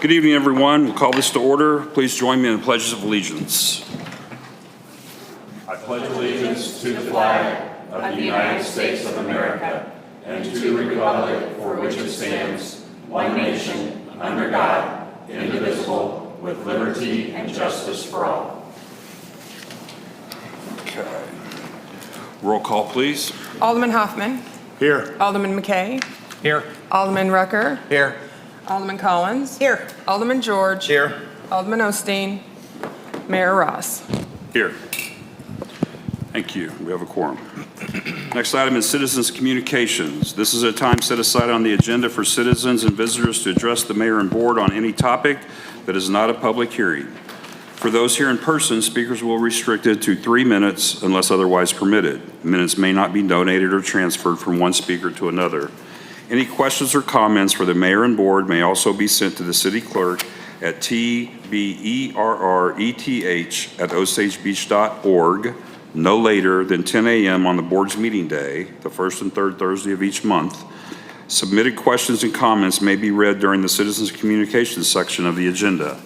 Good evening, everyone. We'll call this to order. Please join me in the pledges of allegiance. I pledge allegiance to the flag of the United States of America and to the republic for which it stands, one nation, under God, indivisible, with liberty and justice for all. Okay. Roll call, please. Alderman Hoffman. Here. Alderman McKay. Here. Alderman Rucker. Here. Alderman Collins. Here. Alderman George. Here. Alderman Osteen. Mayor Ross. Here. Thank you. We have a quorum. Next item is citizens' communications. This is a time set aside on the agenda for citizens and visitors to address the mayor and board on any topic that is not a public hearing. For those here in person, speakers will be restricted to 3 minutes unless otherwise permitted. Minutes may not be donated or transferred from one speaker to another. Any questions or comments for the mayor and board may also be sent to the city clerk at tberreth@osagebeach.org no later than 10 a.m. on the board's meeting day, the first and third Thursday of each month. Submitted questions and comments may be read during the citizens' communications section of the agenda.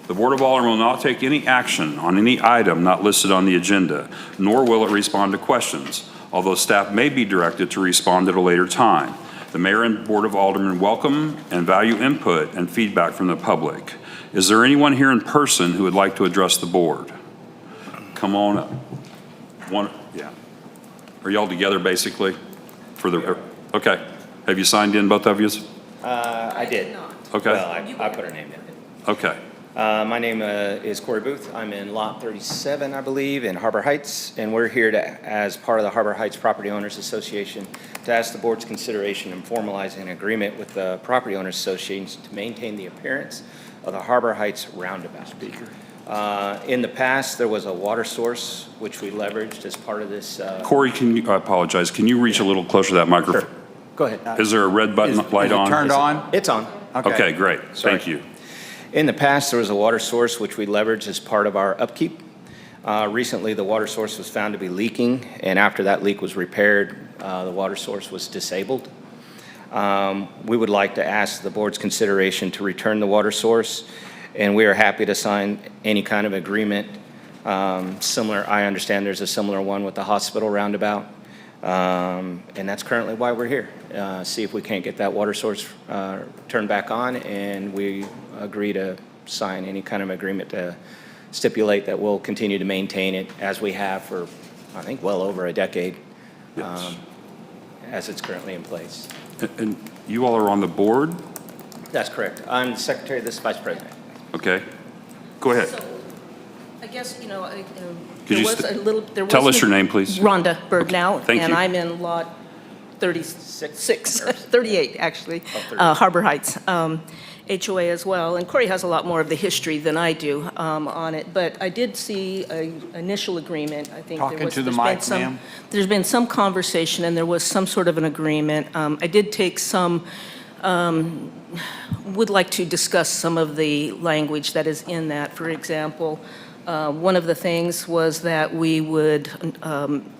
The Board of Aldermen will not take any action on any item not listed on the agenda, nor will it respond to questions, although staff may be directed to respond at a later time. The Mayor and Board of Aldermen welcome and value input and feedback from the public. Is there anyone here in person who would like to address the board? Come on up. Yeah. Are y'all together basically? Okay. Have you signed in, both of you? I did. Okay. Well, I put her name in. Okay. My name is Corey Booth. I'm in Lot 37, I believe, in Harbor Heights, and we're here as part of the Harbor Heights Property Owners Association to ask the board's consideration in formalizing an agreement with the Property Owners Association to maintain the appearance of the Harbor Heights roundabout. In the past, there was a water source which we leveraged as part of this. Corey, I apologize. Can you reach a little closer to that microphone? Sure. Go ahead. Is there a red button light on? Turned on? It's on. Okay, great. Sorry. Thank you. In the past, there was a water source which we leveraged as part of our upkeep. Recently, the water source was found to be leaking, and after that leak was repaired, the water source was disabled. We would like to ask the board's consideration to return the water source, and we are happy to sign any kind of agreement similar. I understand there's a similar one with the hospital roundabout, and that's currently why we're here. See if we can't get that water source turned back on, and we agree to sign any kind of agreement to stipulate that we'll continue to maintain it as we have for, I think, well over a decade, Yes. as it's currently in place. And you all are on the board? That's correct. I'm the secretary, this is vice president. Okay. Go ahead. So, I guess, Could there you was a little, there was. Tell us your name, please. Rhonda Bergnow. Thank you. And I'm in lot 36, 38, actually, Oh, 38. Harbor Heights, HOA as well. And Corey has a lot more of the history than I do on it, but I did see an initial agreement. I think Talking to the mic, ma'am. There's been some conversation, and there was some sort of an agreement. I did take some, would like to discuss some of the language that is in that. For example, one of the things was that we would,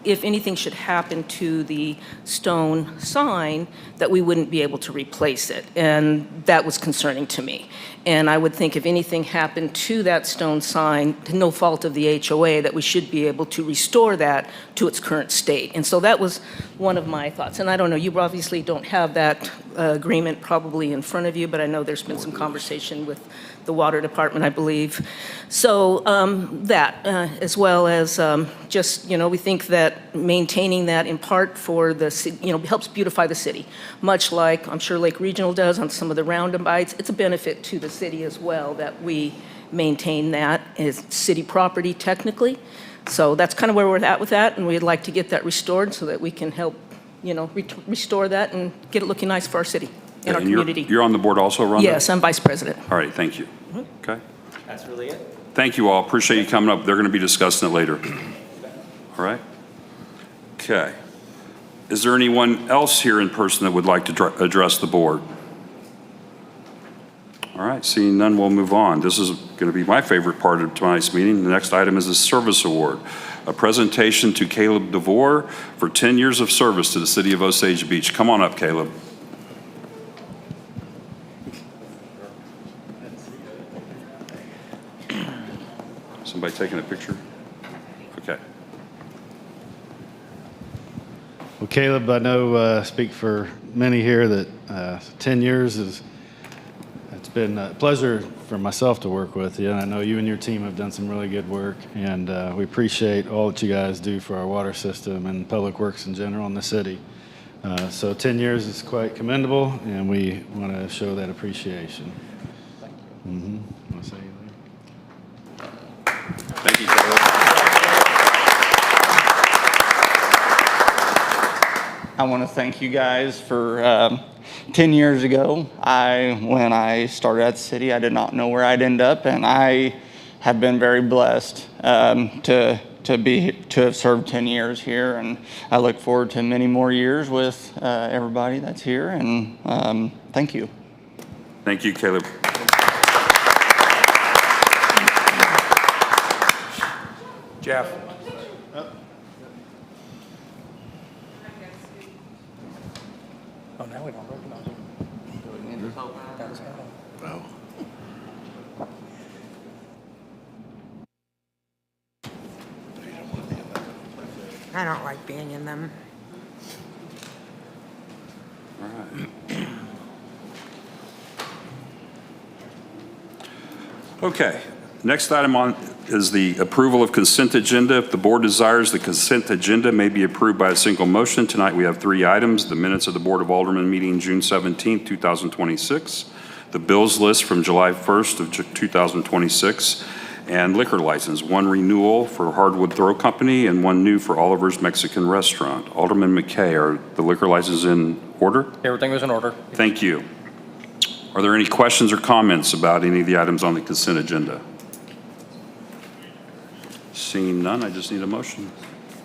if anything should happen to the stone sign, that we wouldn't be able to replace it. And that was concerning to me. And I would think if anything happened to that stone sign, to no fault of the HOA, that we should be able to restore that to its current state. And so that was one of my thoughts. And I don't know, you obviously don't have that agreement probably in front of you, but I know there's been some conversation with the water department, I believe. So that, as well as just, we think that maintaining that in part for the city, helps beautify the city. Much like I'm sure Lake Regional does on some of the roundabouts, it's a benefit to the city as well that we maintain that as city property technically. So that's kind of where we're at with that, and we'd like to get that restored so that we can help, restore that and get it looking nice for our city and our community. You're on the board also, Rhonda? Yes, I'm vice president. All right, thank you. Okay. That's really it. Thank you all. Appreciate you coming up. They're going to be discussing it later. All right. Okay. Is there anyone else here in person that would like to address the board? All right, seeing none, we'll move on. This is going to be my favorite part of tonight's meeting. The next item is the service award, a presentation to Caleb DeVore for 10 years of service to the city of Osage Beach. Come on up, Caleb. taking a picture? Okay. Well, Caleb, I know, speak for many here that 10 years it's been a pleasure for myself to work with you. And I know you and your team have done some really good work, and we appreciate all that you guys do for our water system and public works in general in the city. So 10 years is quite commendable, and we want to show that appreciation. Want to say anything? Thank you, Caleb. I want to thank you guys for 10 years ago. When I started at the city, I did not know where I'd end up, and I have been very blessed to have served 10 years here, and I look forward to many more years with everybody that's here. And thank you. Thank you, Caleb. Jeff. Oh, now we don't recognize him. I don't like being in them. All right. Okay, next item on is the approval of consent agenda. If the board desires, the consent agenda may be approved by a single motion. Tonight we have 3 items: the minutes of the Board of Aldermen meeting June 17, 2026, the bills list from July 1st of 2026, and liquor license, 1 renewal for Hardwood Throw Company and 1 new for Oliver's Mexican Restaurant. Alderman McKay, are the liquor licenses in order? Everything was in order. Thank you. Are there any questions or comments about any of the items on the consent agenda? Seeing none, I just need a motion.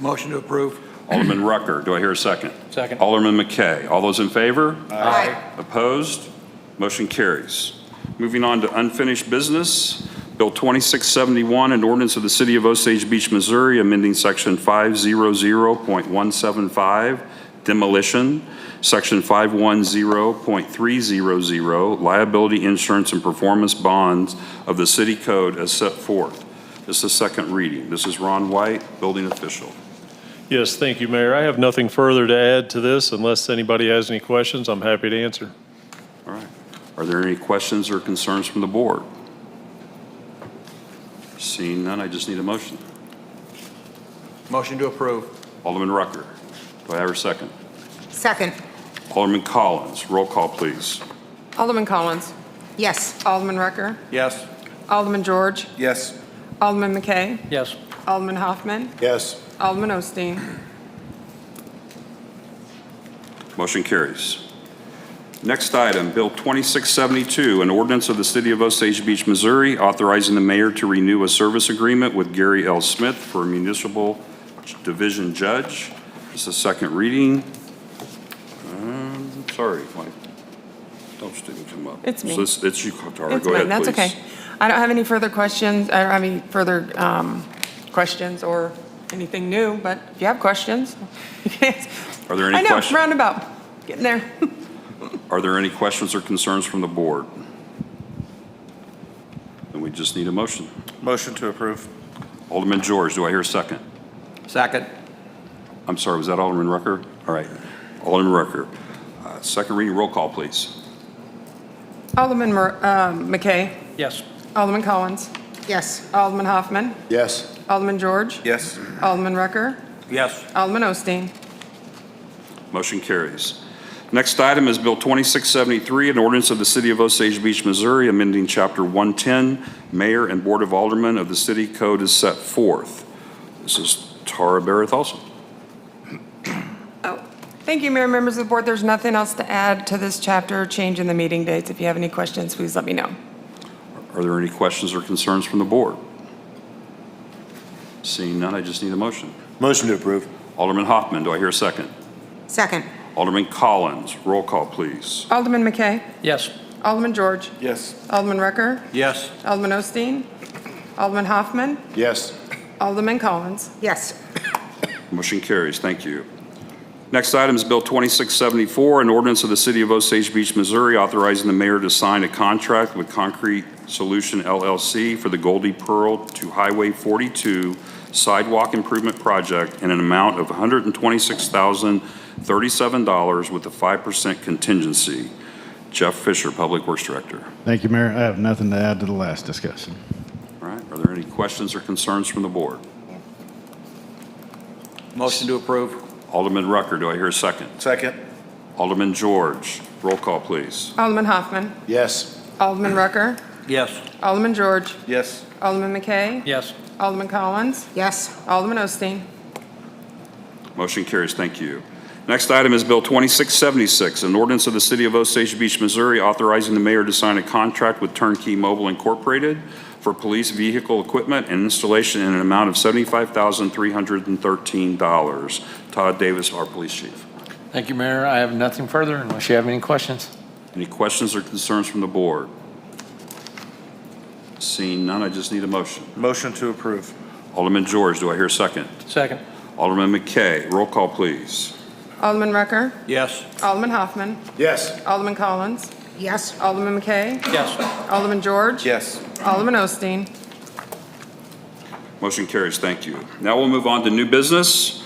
Motion to approve. Alderman Rucker, do I hear a second? Second. Alderman McKay, all those in favor? Aye. Opposed? Motion carries. Moving on to unfinished business. Bill 2671, an ordinance of the City of Osage Beach, Missouri, amending Section 500.175, demolition, Section 510.300, liability insurance and performance bonds of the city code as set forth. This is the second reading. This is Ron White, building official. Yes, thank you, Mayor. I have nothing further to add to this. Unless anybody has any questions, I'm happy to answer. All right. Are there any questions or concerns from the board? Seeing none, I just need a motion. Motion to approve. Alderman Rucker, do I have a second? Second. Alderman Collins, roll call, please. Alderman Collins. Yes. Alderman Rucker. Yes. Alderman George. Yes. Alderman McKay. Yes. Alderman Hoffman. Yes. Alderman Osteen. Motion carries. Next item, Bill 2672, an ordinance of the City of Osage Beach, Missouri, authorizing the mayor to renew a service agreement with Gary L. Smith for a municipal division judge. This is second reading. Sorry, my notes didn't come up. It's me. So it's you, Tara. It's Go ahead, mine. please. That's okay. I don't have any further questions. I don't have any further questions or anything new, but if you have questions, you can ask. Are there any I know, questions? roundabout. Getting there. Are there any questions or concerns from the board? Then we just need a motion. Motion to approve. Alderman George, do I hear a second? Second. I'm sorry, was that Alderman Rucker? All right, Alderman Rucker. Second reading, roll call, please. Alderman McKay. Yes. Alderman Collins. Yes. Alderman Hoffman. Yes. Alderman George. Yes. Alderman Rucker. Yes. Alderman Osteen. Motion carries. Next item is Bill 2673, an ordinance of the City of Osage Beach, Missouri, amending Chapter 110, Mayor and Board of Aldermen of the City Code as set forth. This is Tara Barrett also. Oh, thank you, Mayor, members of the board. There's nothing else to add to this chapter, change in the meeting dates. If you have any questions, please let me know. Are there any questions or concerns from the board? Seeing none, I just need a motion. Motion to approve. Alderman Hoffman, do I hear a second? Second. Alderman Collins, roll call, please. Alderman McKay. Yes. Alderman George. Yes. Alderman Rucker. Yes. Alderman Osteen. Alderman Hoffman. Yes. Alderman Collins. Yes. Motion carries. Thank you. Next item is Bill 2674, an ordinance of the City of Osage Beach, Missouri, authorizing the mayor to sign a contract with Concrete Solution LLC for the Goldie Pearl to Highway 42 Sidewalk Improvement Project in an amount of $126,037 with a 5% contingency. Jeff Fisher, Public Works Director. Thank you, Mayor. I have nothing to add to the last discussion. All right, are there any questions or concerns from the board? Motion to approve. Alderman Rucker, do I hear a second? Second. Alderman George, roll call, please. Alderman Hoffman. Yes. Alderman Rucker. Yes. Alderman George. Yes. Alderman McKay. Yes. Alderman Collins. Yes. Alderman Osteen. Motion carries. Thank you. Next item is Bill 2676, an ordinance of the City of Osage Beach, Missouri, authorizing the mayor to sign a contract with Turnkey Mobile Incorporated for police vehicle equipment and installation in an amount of $75,313. Todd Davis, our police chief. Thank you, Mayor. I have nothing further unless you have any questions. Any questions or concerns from the board? Seeing none, I just need a motion. Motion to approve. Alderman George, do I hear a second? Second. Alderman McKay, roll call, please. Alderman Rucker. Yes. Alderman Hoffman. Yes. Alderman Collins. Yes. Alderman McKay. Yes. Alderman George. Yes. Alderman Osteen. Motion carries. Thank you. Now we'll move on to new business.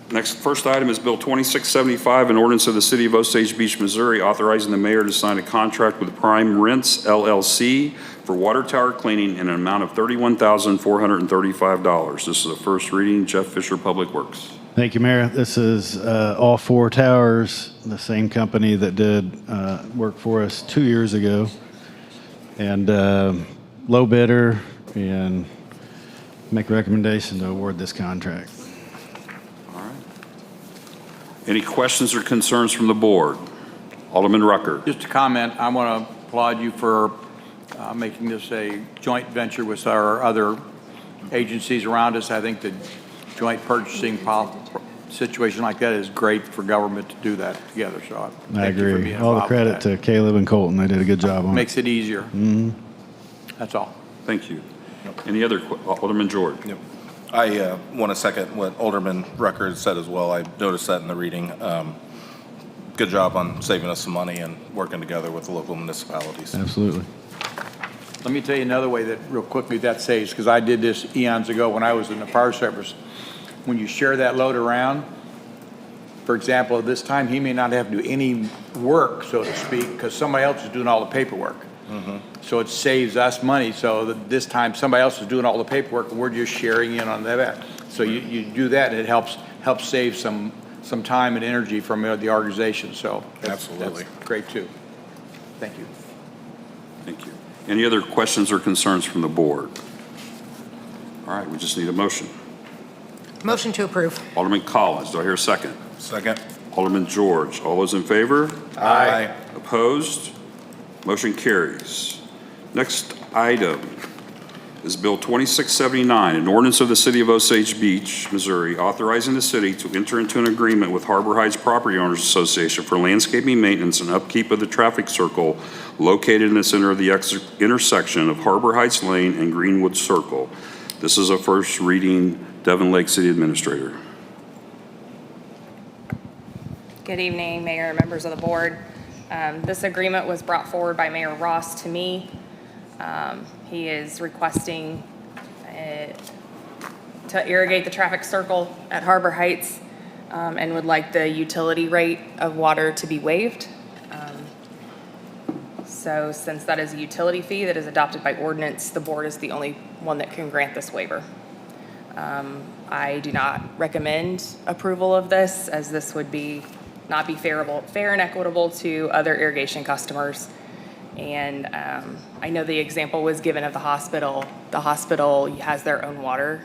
First item is Bill 2675, an ordinance of the City of Osage Beach, Missouri, authorizing the mayor to sign a contract with Prime Rents LLC for water tower cleaning in an amount of $31,435. This is a first reading. Jeff Fisher, Public Works. Thank you, Mayor. This is all 4 towers, the same company that did work for us 2 years ago. And low bidder, and make a recommendation to award this contract. Any questions or concerns from the board? Alderman Rucker. Just a comment, I want to applaud you for making this a joint venture with our other agencies around us. I think the joint purchasing situation like that is great for government to do that together, so I thank you for agree. being All the involved with credit that. to Caleb and Colton. They did a good job on it. Makes it easier. That's all. Thank you. Any other, Alderman George? Yep. I want to second what Alderman Rucker said as well. I noticed that in the reading. Good job on saving us some money and working together with the local municipalities. Absolutely. Let me tell you another way that, real quickly, that saves, because I did this eons ago when I was in the fire service. When you share that load around, for example, at this time, he may not have to do any work, so to speak, because somebody else is doing all the paperwork. So it saves us money. So that this time, somebody else is doing all the paperwork, and we're just sharing in on that. So you do that, and it helps save some time and energy from the organization. So Absolutely. that's great too. Thank you. Thank you. Any other questions or concerns from the board? All right, we just need a motion. Motion to approve. Alderman Collins, do I hear a second? Second. Alderman George, all those in favor? Aye. Opposed? Motion carries. Next item is Bill 2679, an ordinance of the City of Osage Beach, Missouri, authorizing the city to enter into an agreement with Harbor Heights Property Owners Association for landscaping maintenance and upkeep of the traffic circle located in the center of the intersection of Harbor Heights Lane and Greenwood Circle. This is a first reading. Devon Lake City Administrator. Good evening, Mayor and members of the board. This agreement was brought forward by Mayor Ross to me. He is requesting to irrigate the traffic circle at Harbor Heights and would like the utility rate of water to be waived. So since that is a utility fee that is adopted by ordinance, the board is the only one that can grant this waiver. I do not recommend approval of this, as this would not be fair and equitable to other irrigation customers. And I know the example was given of the hospital. The hospital has their own water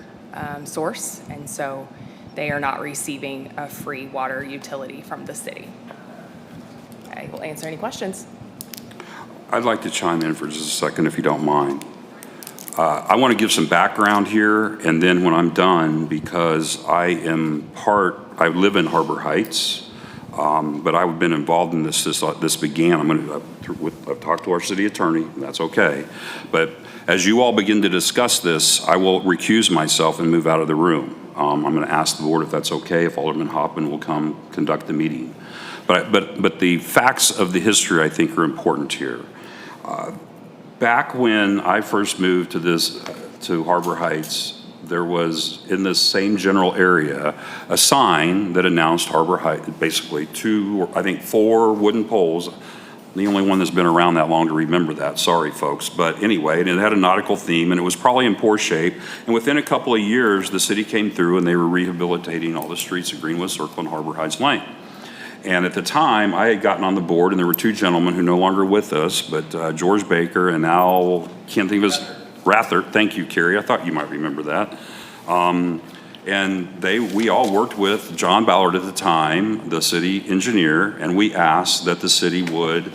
source, and so they are not receiving a free water utility from the city. I will answer any questions. I'd like to chime in for just a second, if you don't mind. I want to give some background here, and then when I'm done, because I live in Harbor Heights, but I've been involved in this began. I've talked to our city attorney, and that's okay. But as you all begin to discuss this, I will recuse myself and move out of the room. I'm going to ask the board if that's okay, if Alderman Hoffman will come conduct the meeting. But the facts of the history, I think, are important here. back when I first moved to Harbor Heights, there was, in this same general area, a sign that announced Harbor Heights, basically I think 4 wooden poles. The only one that's been around that long to remember that, sorry folks. But anyway, and it had a nautical theme and it was probably in poor shape. And within a couple of years, the city came through and they were rehabilitating all the streets of Greenwood Circle and Harbor Heights Lane. And at the time, I had gotten on the board and there were 2 gentlemen who are no longer with us, but George Baker and Al, can't think of his, Rather, thank you, Carrie, I thought you might remember that. And we all worked with John Ballard at the time, the city engineer, and we asked that the city would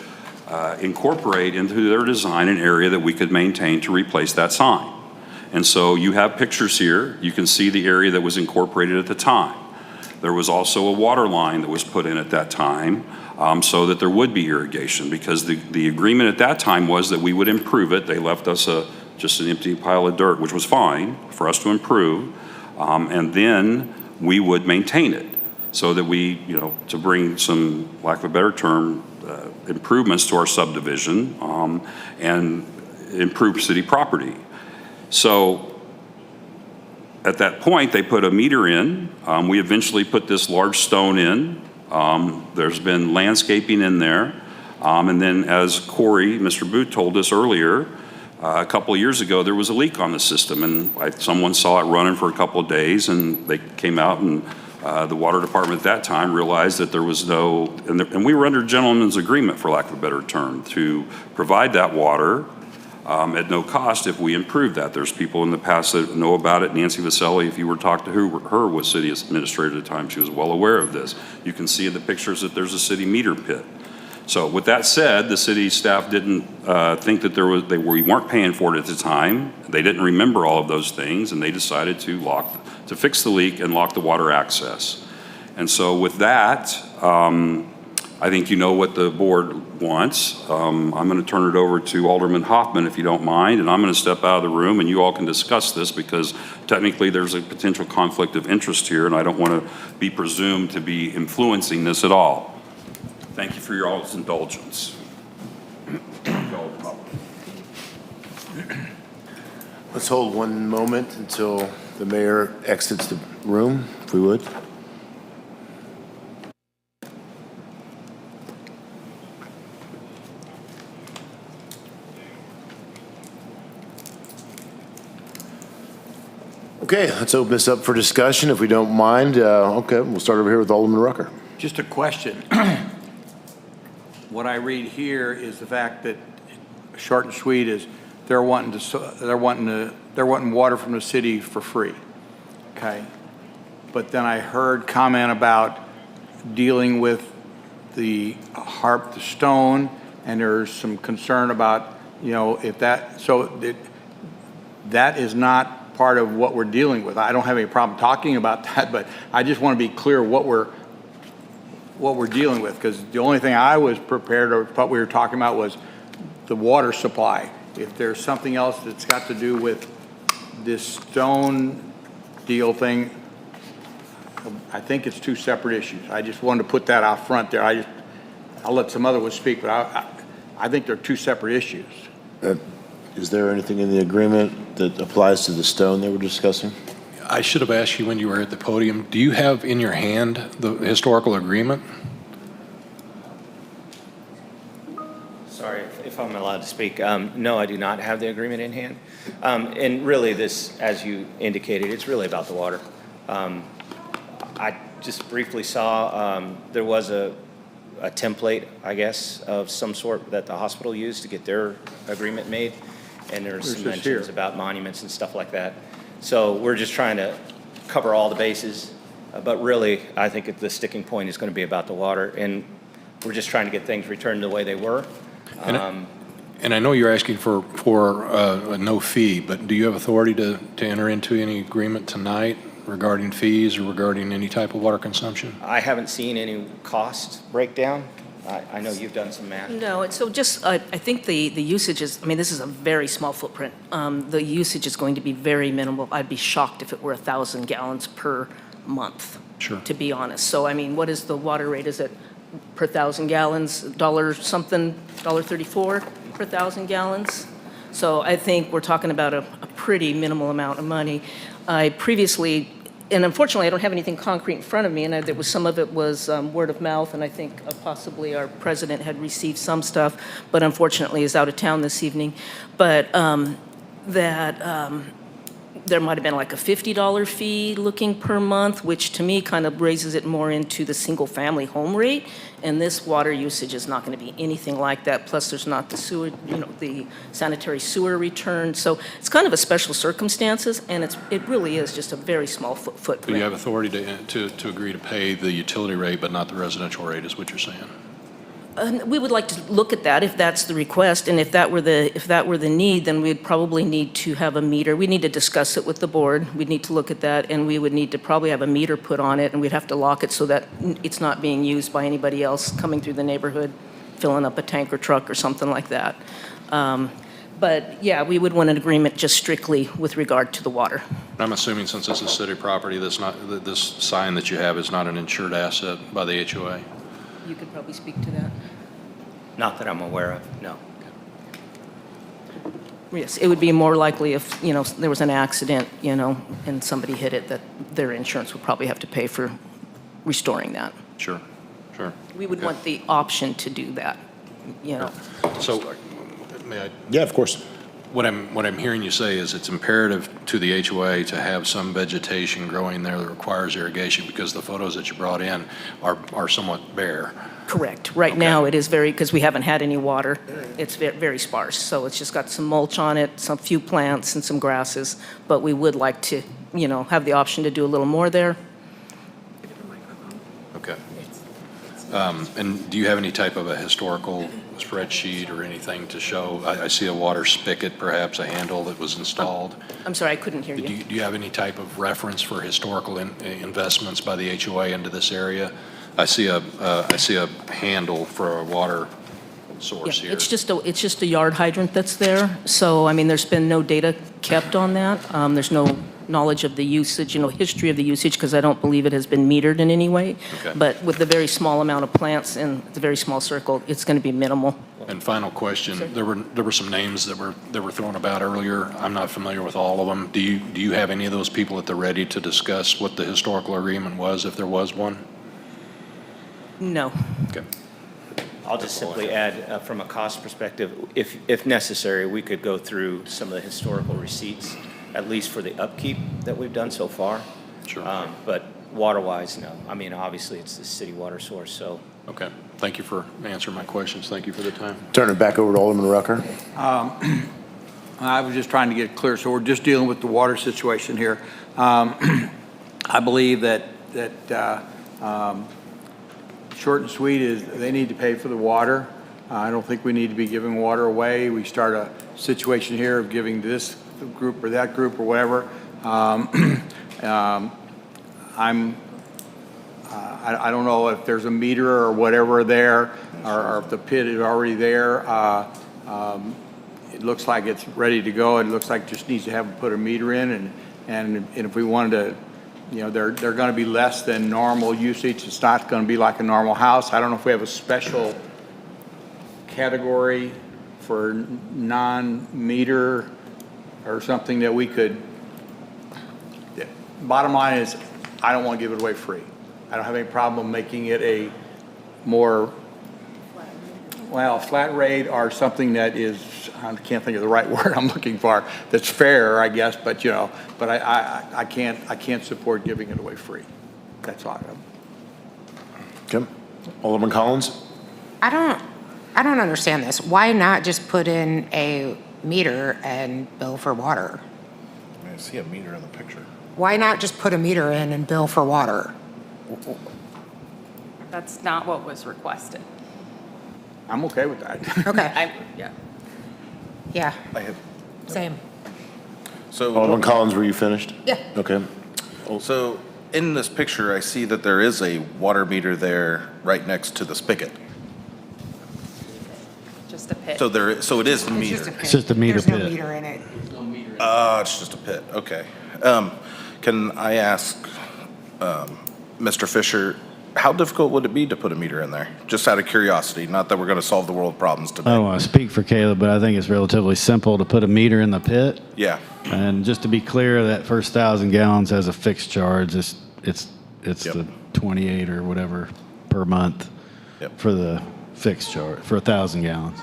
incorporate into their design an area that we could maintain to replace that sign. And so you have pictures here. You can see the area that was incorporated at the time. There was also a water line that was put in at that time so that there would be irrigation, because the agreement at that time was that we would improve it. They left us just an empty pile of dirt, which was fine for us to improve. And then we would maintain it so that we, to bring some, lack of a better term, improvements to our subdivision and improve city property. So at that point, they put a meter in. We eventually put this large stone in. There's been landscaping in there. And then as Corey, Mr. Booth told us earlier, a couple of years ago, there was a leak on the system, and someone saw it running for a couple of days, and they came out, and the water department at that time realized that there was no, and we were under gentleman's agreement, for lack of a better term, to provide that water at no cost if we improved that. There's people in the past that know about it. Nancy Vaselli, if you were to talk to her was city administrator at the time, she was well aware of this. You can see in the pictures that there's a city meter pit. So with that said, the city staff didn't think that we weren't paying for it at the time. They didn't remember all of those things, and they decided to fix the leak and lock the water access. And so with that, I think you know what the board wants. I'm going to turn it over to Alderman Hoffman, if you don't mind, and I'm going to step out of the room, and you all can discuss this, because technically there's a potential conflict of interest here, and I don't want to be presumed to be influencing this at all. Thank you for your all's indulgence. Let's hold one moment until the mayor exits the room, if we would. Okay, let's open this up for discussion, if we don't mind. Okay, we'll start over here with Alderman Rucker. Just a question. What I read here is the fact that, short and sweet, is they're wanting water from the city for free. Okay, but then I heard comment about dealing with the stone, and there's some concern about if that that is not part of what we're dealing with. I don't have any problem talking about that, but I just want to be clear what we're dealing with, because the only thing I was prepared, or what we were talking about, was the water supply. If there's something else that's got to do with this stone deal thing, I think it's 2 separate issues. I just wanted to put that out front there. I'll let some other ones speak, but I think they're 2 separate issues. Is there anything in the agreement that applies to the stone they were discussing? I should have asked you when you were at the podium. Do you have in your hand the historical agreement? Sorry if I'm allowed to speak. No, I do not have the agreement in hand. And really this, as you indicated, it's really about the water. I just briefly saw there was a template, I guess, of some sort that the hospital used to get their agreement made. And there's some mentions about monuments and stuff like that. So we're just trying to cover all the bases, but really I think the sticking point is going to be about the water, and we're just trying to get things returned the way they were. And I know you're asking for a no fee, but do you have authority to enter into any agreement tonight regarding fees or regarding any type of water consumption? I haven't seen any cost breakdown. I know you've done some math. No, and so just, I think the usage is, this is a very small footprint. The usage is going to be very minimal. I'd be shocked if it were 1,000 gallons per month, sure, to be honest. So, what is the water rate? Is it per 1,000 gallons, $1 something, $1.34 per 1,000 gallons? So I think we're talking about a pretty minimal amount of money. I previously, and unfortunately, I don't have anything concrete in front of me, and there was, some of it was word of mouth, and I think possibly our president had received some stuff, but unfortunately is out of town this evening. But there might have been like a $50 fee looking per month, which to me kind of raises it more into the single-family home rate. And this water usage is not going to be anything like that. Plus, there's not the sewer, the sanitary sewer return. So it's kind of a special circumstances, and it really is just a very small footprint. Do you have authority to agree to pay the utility rate but not the residential rate, is what you're saying? We would like to look at that if that's the request, and if that were the need, then we'd probably need to have a meter. We need to discuss it with the board. We'd need to look at that, and we would need to probably have a meter put on it, and we'd have to lock it so that it's not being used by anybody else coming through the neighborhood, filling up a tanker truck or something like that. But yeah, we would want an agreement just strictly with regard to the water. I'm assuming since this is city property, this sign that you have is not an insured asset by the HOA? You could probably speak to that. Not that I'm aware of, no. Yes, it would be more likely if, there was an accident, and somebody hit it, that their insurance would probably have to pay for restoring that. Sure, sure. We would want the option to do that, So, may I? Yeah, of course. What I'm hearing you say is it's imperative to the HOA to have some vegetation growing there that requires irrigation because the photos that you brought in are somewhat bare. Correct. Right now, it is because we haven't had any water. It's very sparse. So it's just got some mulch on it, some few plants and some grasses. But we would like to, have the option to do a little more there. Okay. And do you have any type of a historical spreadsheet or anything to show? I see a water spigot, perhaps a handle that was installed. I'm sorry, I couldn't hear you. Do you have any type of reference for historical investments by the HOA into this area? I see a handle for a water source here. It's just a yard hydrant that's there. So, there's been no data kept on that. There's no knowledge of the usage, history of the usage, because I don't believe it has been metered in any way. Okay. But with the very small amount of plants and the very small circle, it's going to be minimal. And final question, there were some names that were thrown about earlier. I'm not familiar with all of them. Do you have any of those people at the ready to discuss what the historical agreement was, if there was one? No. Okay. I'll just simply add, from a cost perspective, if necessary, we could go through some of the historical receipts, at least for the upkeep that we've done so far. Sure. But water-wise, no. Obviously, it's the city water source, so. Okay. Thank you for answering my questions. Thank you for the time. Turn it back over to Alderman Rucker. I was just trying to get clear, so we're just dealing with the water situation here. I believe that short and sweet is they need to pay for the water. I don't think we need to be giving water away. We start a situation here of giving this group or that group or whatever. I don't know if there's a meter or whatever there, or if the pit is already there. It looks like it's ready to go. It looks like it just needs to put a meter in, and if we wanted to, they're going to be less than normal usage. It's not going to be like a normal house. I don't know if we have a special category for non-meter or something that we could. Bottom line is, I don't want to give it away free. I don't have any problem making it a more, flat rate or something that is, I can't think of the right word I'm looking for, that's fair, I guess, but but I can't support giving it away free. That's all. Okay. Alderman Collins? I don't understand this. Why not just put in a meter and bill for water? I see a meter in the picture. Why not just put a meter in and bill for water? That's not what was requested. I'm okay with that. Okay. Yeah. Yeah. I have, Same. so. Alderman Collins, were you finished? Yeah. Okay. So in this picture, I see that there is a water meter there right next to the spigot. Just a pit. So it is a It's meter. just a pit. It's just a meter There's no pit. meter in it. It's just a pit, okay. Can I ask, Mr. Fisher, how difficult would it be to put a meter in there? Just out of curiosity, not that we're going to solve the world problems I today. don't want to speak for Caleb, but I think it's relatively simple to put a meter in the pit. Yeah, And just to be clear, that first 1,000 gallons has a fixed charge. It's Yep. the 28 or whatever per month Yep. for the fixed charge for 1,000 gallons.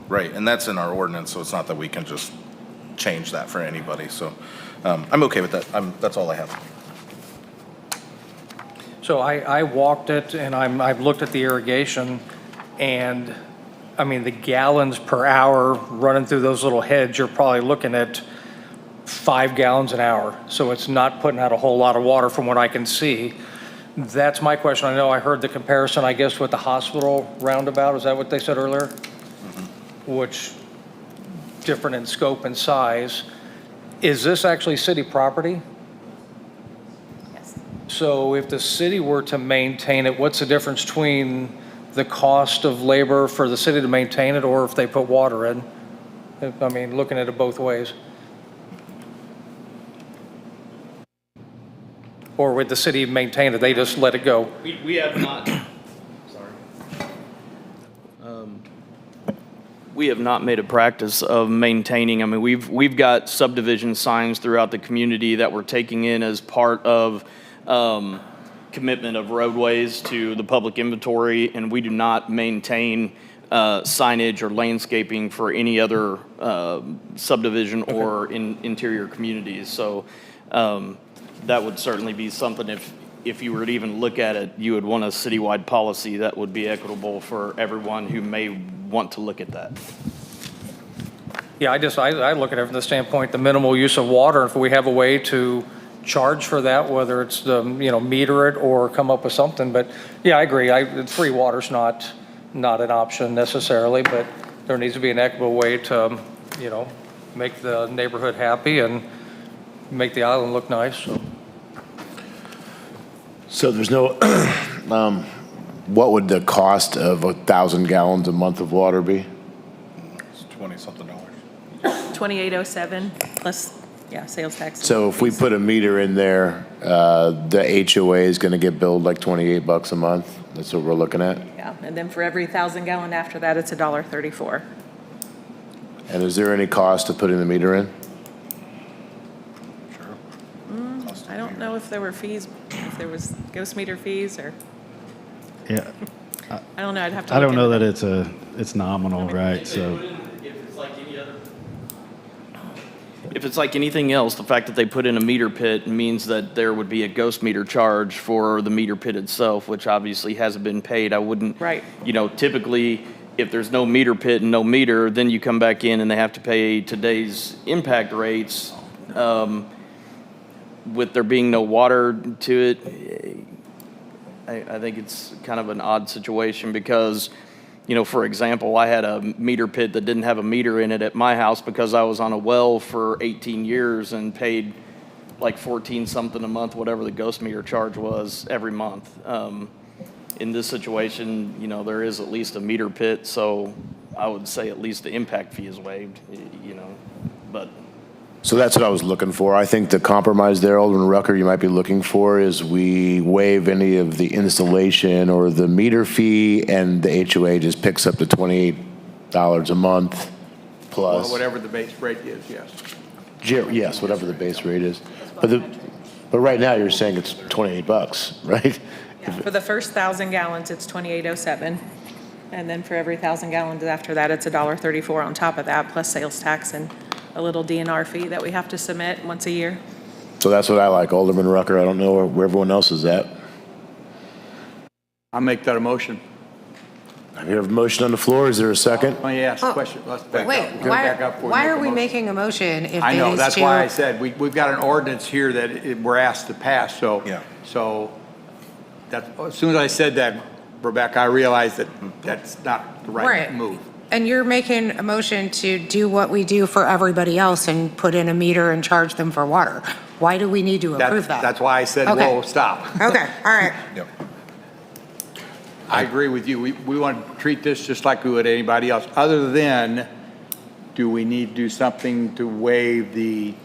right, and that's in our ordinance, so it's not that we can just change that for anybody, so I'm okay with that. That's all I have. So I walked it and I've looked at the irrigation and, I mean, the gallons per hour running through those little heads, you're probably looking at 5 gallons an hour. So it's not putting out a whole lot of water from what I can see. That's my question. I know I heard the comparison, I guess, with the hospital roundabout. Is that what they said earlier? Which, different in scope and size. Is this actually city property? Yes. So if the city were to maintain it, what's the difference between the cost of labor for the city to maintain it or if they put water in? I mean, looking at it both ways. Or would the city maintain it? They just let it go? We have not, sorry. We have not made a practice of maintaining. I mean, we've got subdivision signs throughout the community that we're taking in as part of commitment of roadways to the public inventory, and we do not maintain signage or landscaping for any other subdivision or interior communities. So that would certainly be something, if you were to even look at it, you would want a citywide policy that would be equitable for everyone who may want to look at that. Yeah, I look at it from the standpoint, the minimal use of water. If we have a way to charge for that, whether it's the, meter it or come up with something. But yeah, I agree. Free water's not an option necessarily, but there needs to be an equitable way to, make the neighborhood happy and make the island look nice. So there's no, what would the cost of 1,000 gallons a month of water be? It's $20-something. 2807 plus, sales tax. So if we put a meter in there, the HOA is going to get billed like $28 a month? That's what we're looking at? Yeah, and then for every 1,000 gallon after that, it's $1.34. And is there any cost to putting the meter in? I don't know if there were fees, if there was ghost meter fees or, Yeah. I don't know, I'd have to I look don't know into that it's nominal, right? So. If it's like anything else, the fact that they put in a meter pit means that there would be a ghost meter charge for the meter pit itself, which obviously hasn't been paid. I wouldn't, Right. Typically, if there's no meter pit and no meter, then you come back in and they have to pay today's impact rates. With there being no water to it, I think it's kind of an odd situation because, for example, I had a meter pit that didn't have a meter in it at my house because I was on a well for 18 years and paid like 14 something a month, whatever the ghost meter charge was every month. In this situation, there is at least a meter pit, so I would say at least the impact fee is waived, but. So that's what I was looking for. I think the compromise there, Alderman Rucker, you might be looking for is we waive any of the installation or the meter fee, and the HOA just picks up the $28 a month plus. Well, whatever the base rate is, yes. Yes, whatever the base rate is. But right now you're saying it's $28, right? For the first 1,000 gallons, it's 2807. And then for every 1,000 gallons after that, it's $1.34 on top of that, plus sales tax and a little DNR fee that we have to submit once a year. So that's what I like, Alderman Rucker. I don't know where everyone else is at. I'll make that a motion. I hear a motion on the floor. Is there a second? Let me ask a question. Let's back Wait, up. Go back up before you why make are a we motion. making a motion if I know, it is that's to- why I said, we've got an ordinance here that we're asked to pass, so. Yeah. So, as soon as I said that, Rebecca, I realized that that's not the right Right. move. And you're making a motion to do what we do for everybody else and put in a meter and charge them for water. Why do we need to approve that? That's why I said, Okay. whoa, stop. Okay, all right. Yep. I agree with you. We want to treat this just like we would anybody else, other than, do we need to do something to waive the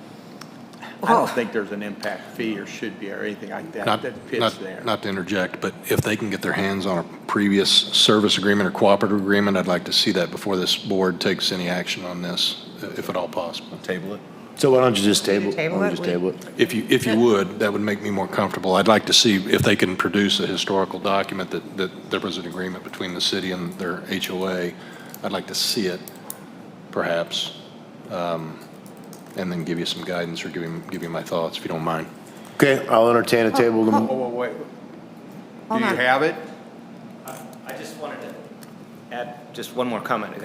I don't think there's an impact fee or should be or anything like that. That fits there. Not to interject, but if they can get their hands on a previous service agreement or cooperative agreement, I'd like to see that before this board takes any action on this, if at all possible. Table it. So why don't you just table it? If you would, that would make me more comfortable. I'd like to see if they can produce a historical document that there was an agreement between the city and their HOA. I'd like to see it, perhaps, and then give you some guidance or give you my thoughts, if you don't mind. Okay, I'll entertain a table. Oh, wait. Do you have it? I just wanted to add just one more comment.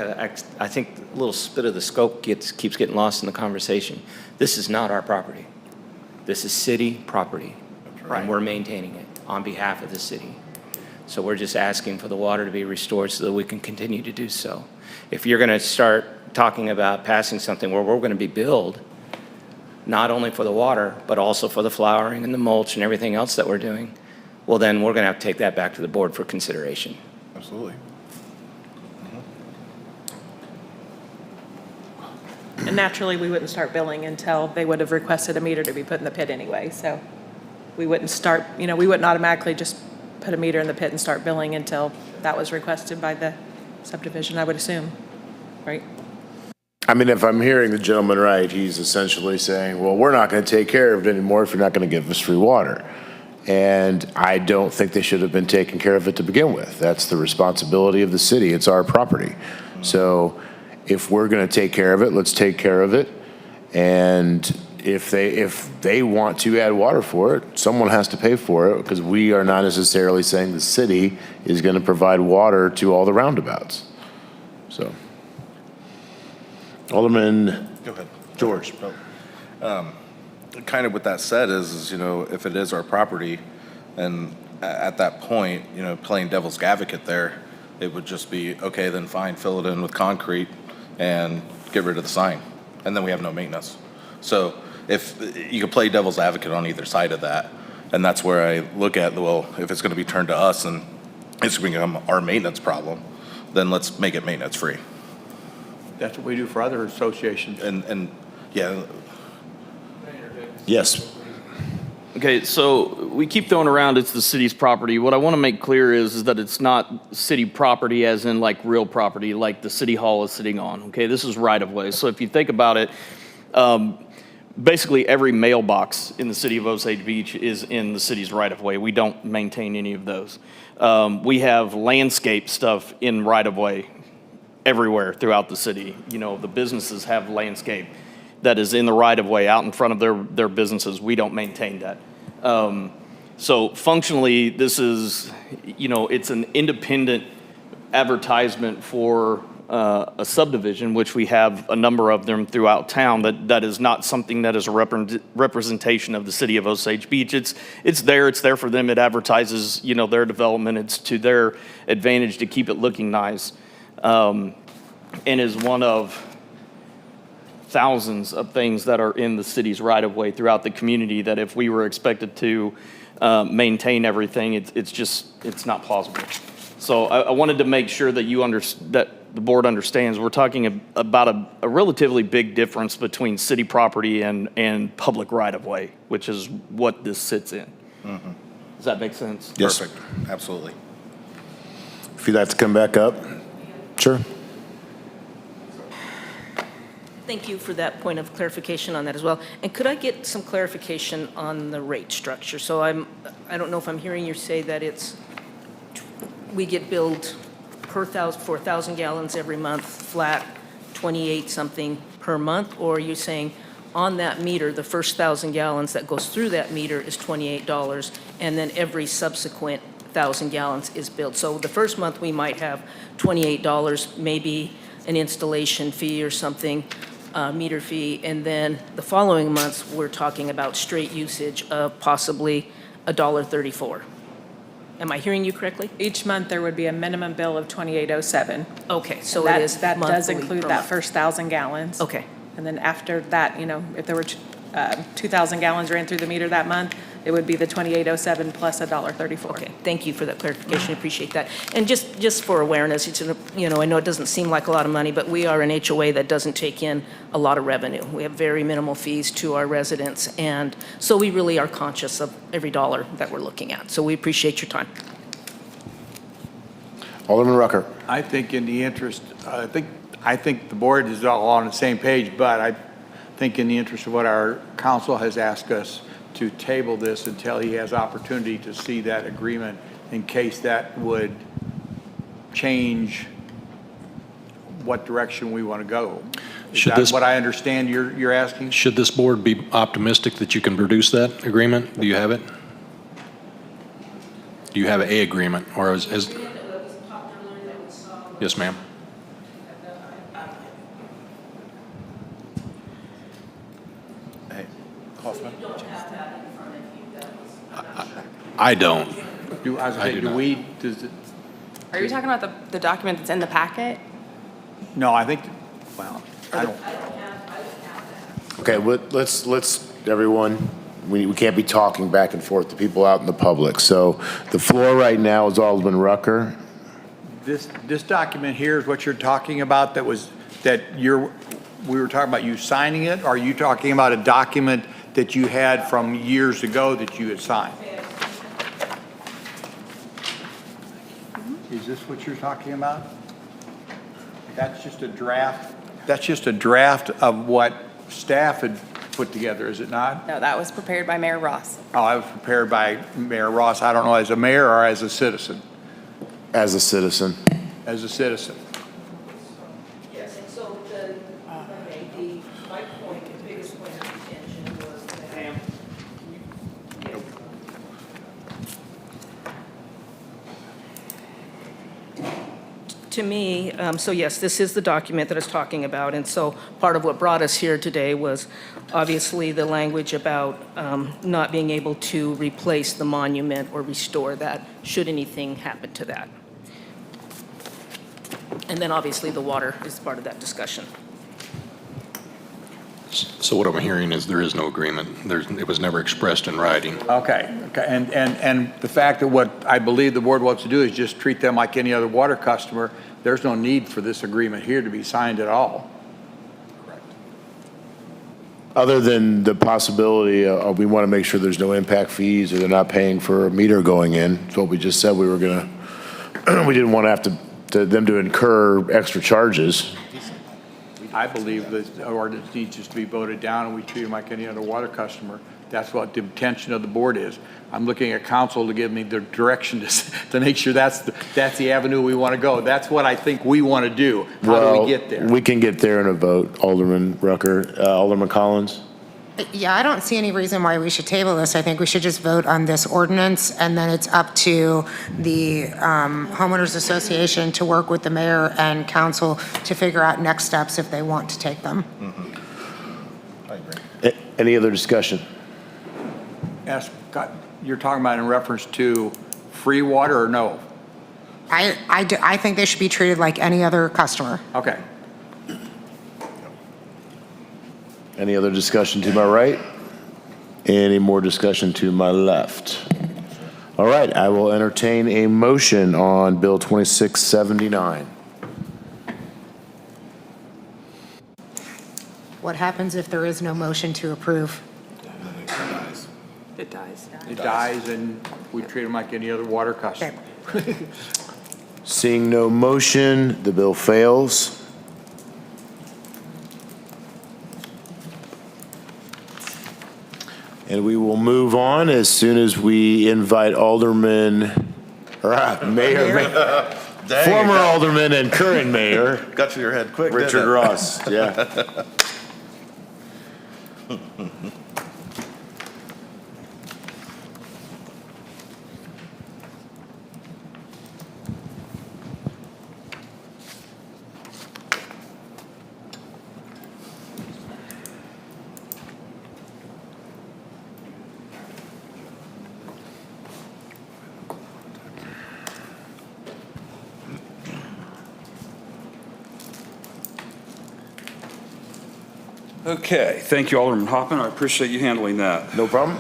I think a little bit of the scope keeps getting lost in the conversation. This is not our property. This is city property, and we're maintaining it on behalf of the city. So we're just asking for the water to be restored so that we can continue to do so. If you're going to start talking about passing something where we're going to be billed, not only for the water, but also for the flowering and the mulch and everything else that we're doing, well, then we're going to have to take that back to the board for consideration. Absolutely. And naturally, we wouldn't start billing until they would have requested a meter to be put in the pit anyway. So we wouldn't start, we wouldn't automatically just put a meter in the pit and start billing until that was requested by the subdivision, I would assume, right? I mean, if I'm hearing the gentleman right, he's essentially saying, well, we're not going to take care of it anymore if you're not going to give us free water. And I don't think they should have been taking care of it to begin with. That's the responsibility of the city. It's our property. So if we're going to take care of it, let's take care of it. And if they want to add water for it, someone has to pay for it, because we are not necessarily saying the city is going to provide water to all the roundabouts. So, Alderman. Go ahead. George. Kind of with that said is, if it is our property, and at that point, playing devil's advocate there, it would just be, okay, then fine, fill it in with concrete and get rid of the sign. And then we have no maintenance. So if you could play devil's advocate on either side of that, and that's where I look at, well, if it's going to be turned to us and it's going to become our maintenance problem, then let's make it maintenance free. That's what we do for other associations. And yeah. Yes. Okay, so we keep throwing around it's the city's property. What I want to make clear is that it's not city property as in like real property, like the city hall is sitting on. Okay, this is right of way. So if you think about it, basically every mailbox in the city of Osage Beach is in the city's right of way. We don't maintain any of those. We have landscape stuff in right of way everywhere throughout the city. The businesses have landscape that is in the right of way out in front of their businesses. We don't maintain that. So functionally, this is, it's an independent advertisement for a subdivision, which we have a number of them throughout town. That is not something that is a representation of the city of Osage Beach. It's there for them. It advertises, their development. It's to their advantage to keep it looking nice, and is one of thousands of things that are in the city's right-of-way throughout the community that if we were expected to maintain everything, it's not plausible. So I wanted to make sure that that the board understands we're talking about a relatively big difference between city property and public right-of-way, which is what this sits in. Mm-hmm. Does that make sense? Yes. Perfect. Absolutely. If you'd like to come back up. Sure. Thank you for that point of clarification on that as well. And could I get some clarification on the rate structure? So I don't know if I'm hearing you say that we get billed for 1,000 gallons every month, flat 28 something per month, or are you saying on that meter, the first 1,000 gallons that goes through that meter is $28, and then every subsequent 1,000 gallons is billed? So the first month we might have $28, maybe an installation fee or something, meter fee, and then the following months, we're talking about straight usage of possibly $1.34. Am I hearing you correctly? Each month, there would be a minimum bill of $28.07. Okay, so that, it is that does monthly include per that month. first 1,000 gallons. Okay. And then after that, if there were 2,000 gallons ran through the meter that month, it would be the 2807 plus $1.34. Okay, thank you for that clarification, I appreciate that. And just for awareness, it's, I know it doesn't seem like a lot of money, but we are an HOA that doesn't take in a lot of revenue. We have very minimal fees to our residents, and so we really are conscious of every dollar that we're looking at. So we appreciate your time. Alderman Rucker. I think in the interest, I think the board is all on the same page, but I think in the interest of what our council has asked us to table this until he has opportunity to see that agreement in case that would change what direction we want to go. Is that what I understand you're asking? Should this board be optimistic that you can produce that agreement? Do you have it? Do you have a agreement, or is yes, ma'am. Hey, Hoffman? I don't. Are you talking about the document that's in the packet? No, I think, well, I don't. Okay, let's, everyone, we can't be talking back and forth to people out in the public. So the floor right now is Alderman Rucker. This document here is what you're talking about we were talking about you signing it? Or are you talking about a document that you had from years ago that you had signed? Is this what you're talking about? That's just a draft. That's just a draft of what staff had put together, is it not? No, that was prepared by Mayor Ross. Oh, I was prepared by Mayor Ross. I don't know, as a mayor or as a citizen? As a citizen. As a citizen. Yes, and so my point, the biggest point of contention was that to me, so yes, this is the document that I was talking about, and so part of what brought us here today was obviously the language about not being able to replace the monument or restore that, should anything happen to that. And then obviously the water is part of that discussion. So what I'm hearing is there is no agreement. It was never expressed in writing. Okay. And the fact that what I believe the board wants to do is just treat them like any other water customer, there's no need for this agreement here to be signed at all. Other than the possibility, we want to make sure there's no impact fees or they're not paying for a meter going in. That's what we just said we were going to, we didn't want to have them to incur extra charges. I believe that the ordinance needs just to be voted down and we treat them like any other water customer. That's what the intention of the board is. I'm looking at council to give me the direction to make sure that's the avenue we want to go. That's what I think we want to do. How do we get there? We can get there in a vote, Alderman Rucker. Alderman Collins? Yeah, I don't see any reason why we should table this. I think we should just vote on this ordinance, and then it's up to the homeowners association to work with the mayor and council to figure out next steps if they want to take them. Mm-hmm. I agree. Any other discussion? You're talking about in reference to free water or no? I think they should be treated like any other customer. Okay. Any other discussion to my right? Any more discussion to my left? All right, I will entertain a motion on Bill 2679. What happens if there is no motion to approve? It dies. It dies and we treat them like any other water customer. Seeing no motion, the bill fails. And we will move on as soon as we invite Alderman, Mayor, former Alderman and current Mayor. Got to your head quick, Richard Ross, yeah. Okay, thank you, Alderman Hoppin. I appreciate you handling that. No problem.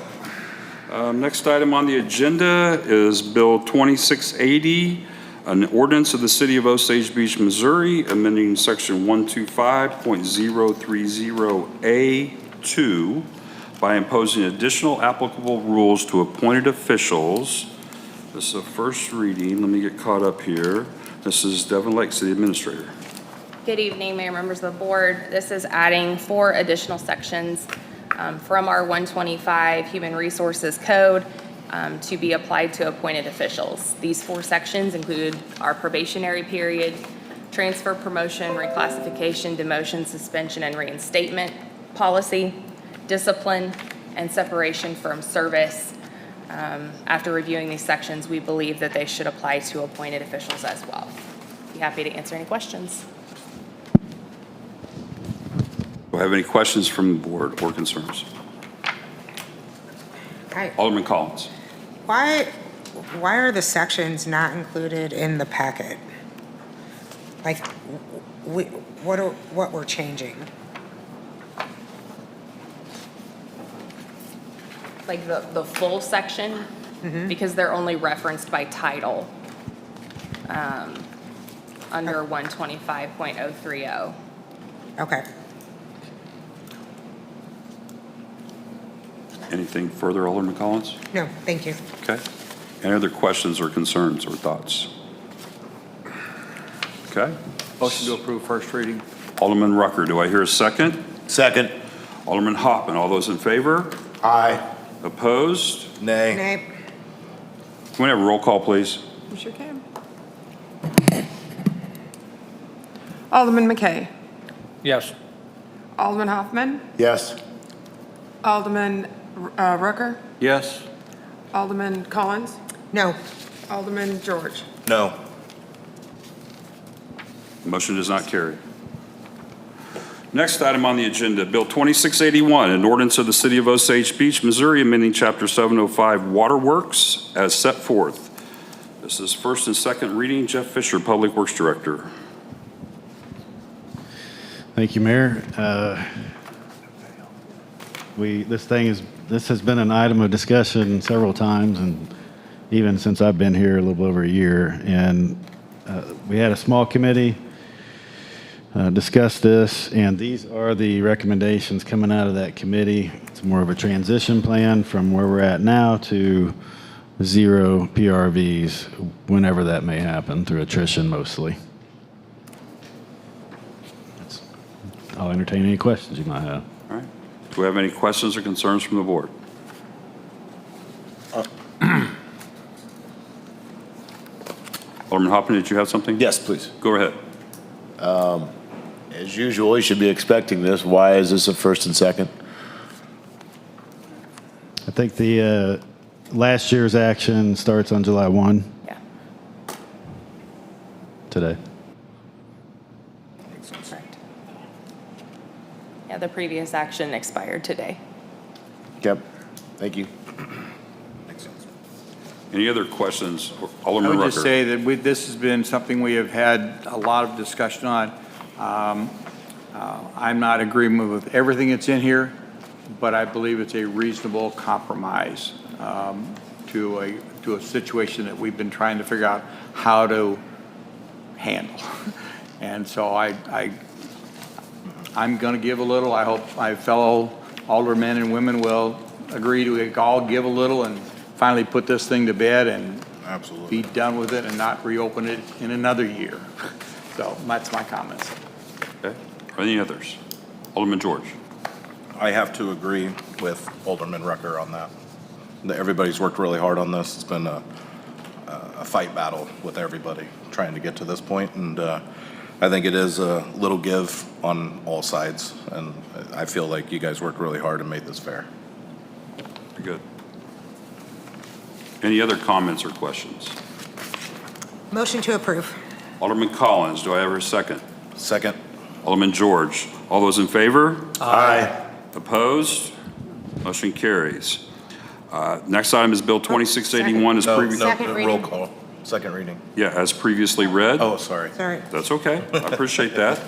Next item on the agenda is Bill 2680, an ordinance of the City of Osage Beach, Missouri, amending Section 125.030A2 by imposing additional applicable rules to appointed officials. This is a first reading. Let me get caught up here. This is Devin Lake, City Administrator. Good evening, Mayor, members of the board. This is adding 4 additional sections from our 125 Human Resources Code to be applied to appointed officials. These 4 sections include our probationary period, transfer, promotion, reclassification, demotion, suspension, and reinstatement policy, discipline, and separation from service. After reviewing these sections, we believe that they should apply to appointed officials as well. Be happy to answer any questions. Do I have any questions from the board or concerns? Alderman Collins. Why are the sections not included in the packet? Like, what we're changing? Like the full section, because they're only referenced by title under 125.030. Okay. Anything further, Alderman Collins? No, thank you. Okay. Any other questions or concerns or thoughts? Okay. Motion to approve first reading. Alderman Rucker, do I hear a second? Second. Alderman Hoffman, all those in favor? Aye. Opposed? Nay. Nay. Can we have a roll call, please? You sure can. Alderman McKay. Yes. Alderman Hoffman. Yes. Alderman Rucker. Yes. Alderman Collins. No. Alderman George. No. Motion does not carry. Next item on the agenda, Bill 2681, an ordinance of the City of Osage Beach, Missouri, amending Chapter 705 Waterworks as set forth. This is first and second reading. Jeff Fisher, Public Works Director. Thank you, Mayor. This has been an item of discussion several times, and even since I've been here a little over a year. And we had a small committee discuss this, and these are the recommendations coming out of that committee. It's more of a transition plan from where we're at now to 0 PRVs, whenever that may happen, through attrition mostly. I'll entertain any questions you might have. All right. Do we have any questions or concerns from the board? Alderman Hoffman, did you have something? Yes, please. Go ahead. As usual, you should be expecting this. Why is this a first and second? I think the last year's action starts on July 1. Yeah. Today. Correct. Yeah, the previous action expired today. Yep. Thank you. Any other questions? I Alderman would Rucker. just say that this has been something we have had a lot of discussion on. I'm not in agreement with everything that's in here, but I believe it's a reasonable compromise to a situation that we've been trying to figure out how to handle. And so I'm going to give a little. I hope my fellow aldermen and women will agree to all give a little and finally put this thing to bed and Absolutely. be done with it and not reopen it in another year. So that's my comments. Okay. Any others? Alderman George. I have to agree with Alderman Rucker on that. Everybody's worked really hard on this. It's been a fight battle with everybody trying to get to this point, and I think it is a little give on all sides, and I feel like you guys worked really hard and made this fair. Very good. Any other comments or questions? Motion to approve. Alderman Collins, do I have a second? Second. Alderman George, all those in favor? Aye. Opposed? Motion carries. Next item is Bill 2681 as No, previously. Second roll reading. call. Second reading. Yeah, as previously read. Oh, sorry. Sorry. That's okay. I appreciate that.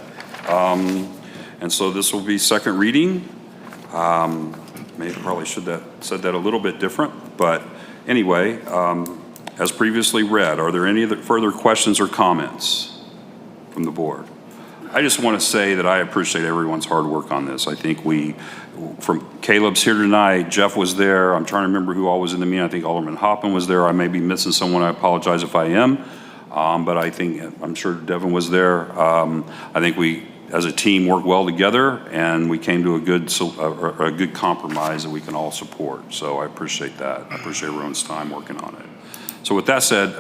And so this will be second reading. Maybe probably should have said that a little bit different, but anyway, as previously read, are there any other further questions or comments from the board? I just want to say that I appreciate everyone's hard work on this. I think from Caleb's here tonight, Jeff was there. I'm trying to remember who all was in the meeting. I think Alderman Hoffman was there. I may be missing someone. I apologize if I am. But I'm sure Devin was there. I think we, as a team, worked well together, and we came to a good compromise that we can all support. So I appreciate that. I appreciate everyone's time working on it. So with that said,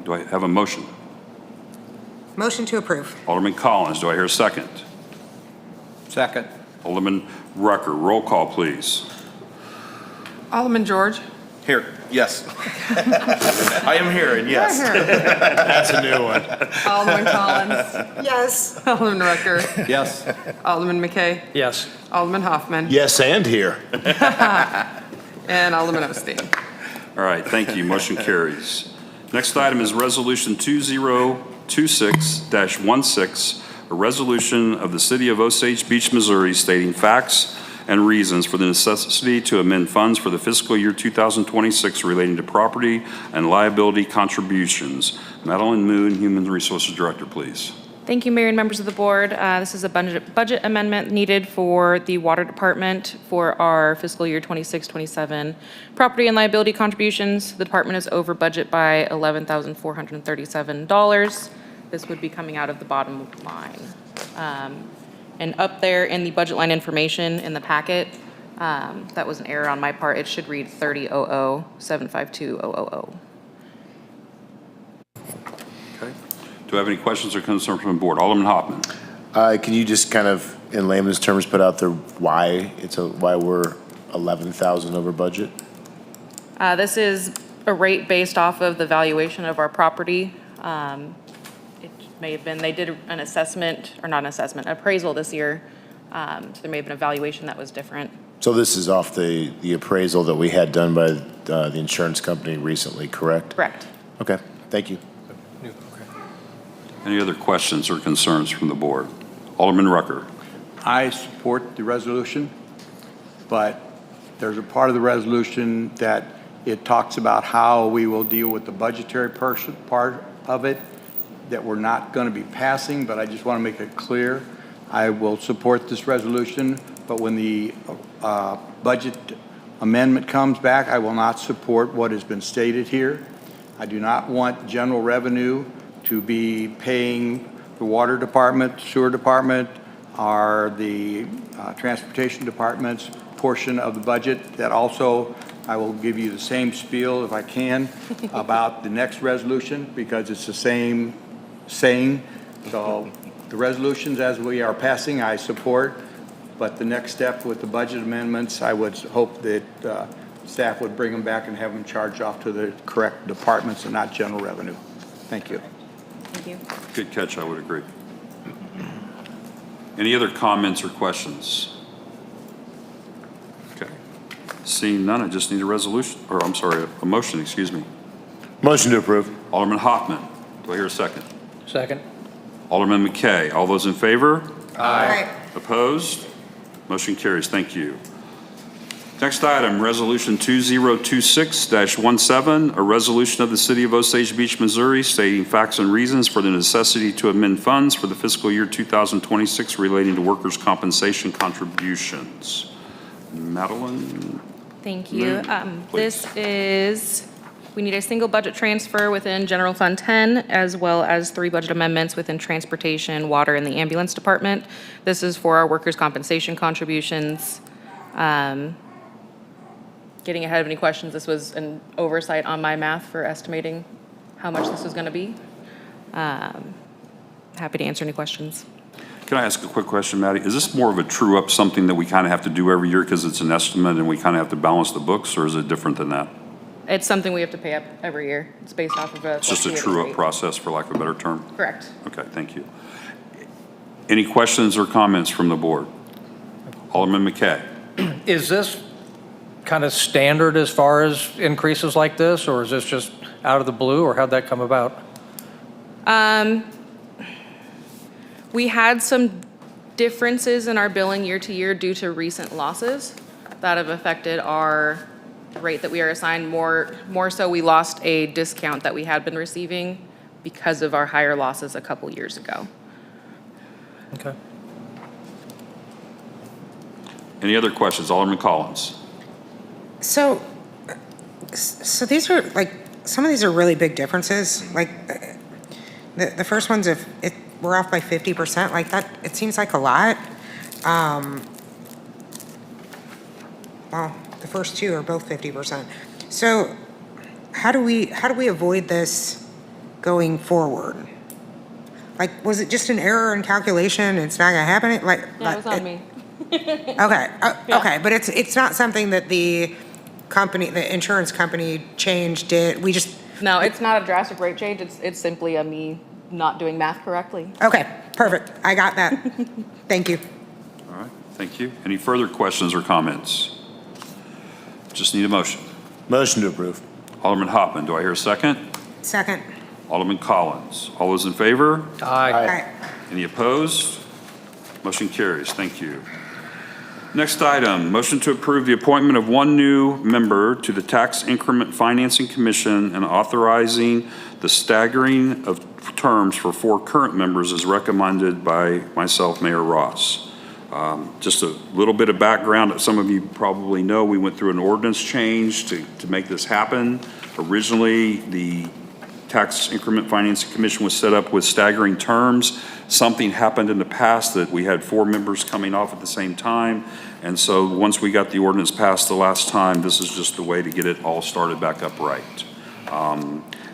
do I have a motion? Motion to approve. Alderman Collins, do I hear a second? Second. Alderman Rucker, roll call, please. Alderman George? Here, yes. I am here, and yes. That's a new one. Alderman Collins? Yes. Alderman Rucker? Yes. Alderman McKay? Yes. Alderman Hoffman? Yes, and here. And Alderman Osteen. All right, thank you. Motion carries. Next item is Resolution 2026-16, a resolution of the City of Osage Beach, Missouri, stating facts and reasons for the necessity to amend funds for the fiscal year 2026 relating to property and liability contributions. Madeline Moon, Human Resources Director, please. Thank you, Mayor and members of the board. This is a budget amendment needed for the Water Department for our fiscal year 26-27 property and liability contributions. The department is over budget by $11,437. This would be coming out of the bottom line. And up there in the budget line information in the packet, that was an error on my part. It should read 3000-752-000. Okay. Do I have any questions or concerns from the board? Alderman Hoffman. Can you just kind of, in layman's terms, put out the why we're 11,000 over budget? This is a rate based off of the valuation of our property. It may have been, they did an assessment, or not an assessment, appraisal this year. So there may have been a valuation that was different. So this is off the appraisal that we had done by the insurance company recently, correct? Correct. Okay, thank you. Any other questions or concerns from the board? Alderman Rucker. I support the resolution, but there's a part of the resolution that it talks about how we will deal with the budgetary part of it that we're not going to be passing, but I just want to make it clear. I will support this resolution, but when the budget amendment comes back, I will not support what has been stated here. I do not want general revenue to be paying the water department, sewer department, or the transportation department's portion of the budget. That also, I will give you the same spiel if I can about the next resolution, because it's the same saying. So the resolutions as we are passing, I support, but the next step with the budget amendments, I would hope that staff would bring them back and have them charged off to the correct departments and not general revenue. Thank you. Thank you. Good catch, I would agree. Any other comments or questions? Okay. Seeing none, I just need a resolution, or I'm sorry, a motion, excuse me. Motion to approve. Alderman Hoffman, do I hear a second? Second. Alderman McKay, all those in favor? Aye. Opposed? Motion carries, thank you. Next item, Resolution 2026-17, a resolution of the City of Osage Beach, Missouri, stating facts and reasons for the necessity to amend funds for the fiscal year 2026 relating to workers' compensation contributions. Madeline? Thank you. Please. This is, we need a single budget transfer within General Fund 10, as well as 3 budget amendments within Transportation, Water, and the Ambulance Department. This is for our workers' compensation contributions. Getting ahead of any questions, this was an oversight on my math for estimating how much this was going to be. Happy to answer any questions. Can I ask a quick question, Maddie? Is this more of a true-up, something that we kind of have to do every year because it's an estimate and we kind of have to balance the books, or is it different than that? It's something we have to pay up every year. It's based off of a It's just a fluctuating true-up rate. process, for lack of a better term? Correct. Okay, thank you. Any questions or comments from the board? Alderman McKay. Is this kind of standard as far as increases like this, or is this just out of the blue, or how'd that come about? We had some differences in our billing year to year due to recent losses. that have affected our rate that we are assigned. More so, we lost a discount that we had been receiving because of our higher losses a couple years ago. Okay. Any other questions? Alderman Collins. So these are, like, some of these are really big differences. Like, the first one's if we're off by 50%, like that, it seems like a lot. Well, the first two are both 50%. So how do we avoid this going forward? Like, was it just an error in calculation? It's not gonna happen? Like, Yeah, it was on me. okay, okay, but it's not something that the insurance company changed it. We just, No, it's not a drastic rate change. It's simply a me not doing math correctly. okay, perfect. I got that. Thank you. All right, thank you. Any further questions or comments? Just need a motion. Motion to approve. Alderman Hopman, do I hear a second? Second. Alderman Collins. All those in favor? Aye. All right. Any opposed? Motion carries. Thank you. Next item, motion to approve the appointment of one new member to the Tax Increment Financing Commission and authorizing the staggering of terms for 4 current members as recommended by myself, Mayor Ross. Just a little bit of background that some of you probably know, we went through an ordinance change to make this happen. Originally, the Tax Increment Financing Commission was set up with staggering terms. Something happened in the past that we had 4 members coming off at the same time. And so once we got the ordinance passed the last time, this is just the way to get it all started back up right.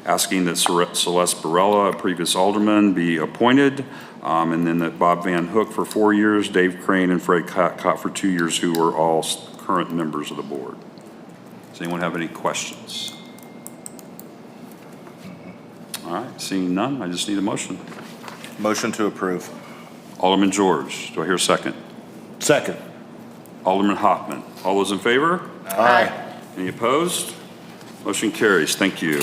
Asking that Celeste Barella, a previous alderman, be appointed, and then that Bob Van Hook for 4 years, Dave Crane and Fred Cott for 2 years, who are all current members of the board. Does anyone have any questions? All right, seeing none, I just need a motion. Motion to approve. Alderman George, do I hear a second? Second. Alderman Hoffman. All those in favor? Aye. Any opposed? Motion carries. Thank you.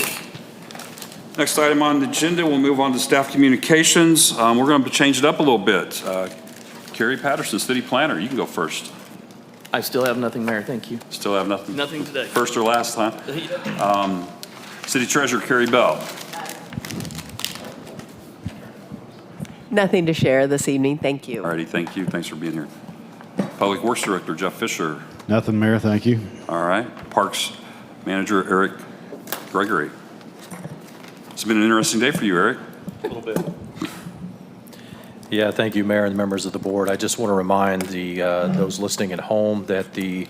Next item on the agenda, we'll move on to staff communications. We're going to change it up a little bit. Carrie Patterson, City Planner, you can go first. I still have nothing, Mayor, thank you. Still have nothing? Nothing today. First or last, huh? City Treasurer Carrie Bell. Nothing to share this evening, thank you. All righty, thank you. Thanks for being here. Public Works Director Jeff Fisher. Nothing, Mayor, thank you. All right. Parks Manager Eric Gregory. It's been an interesting day for you, Eric. A little bit. Yeah, thank you, Mayor and members of the board. I just want to remind those listening at home that the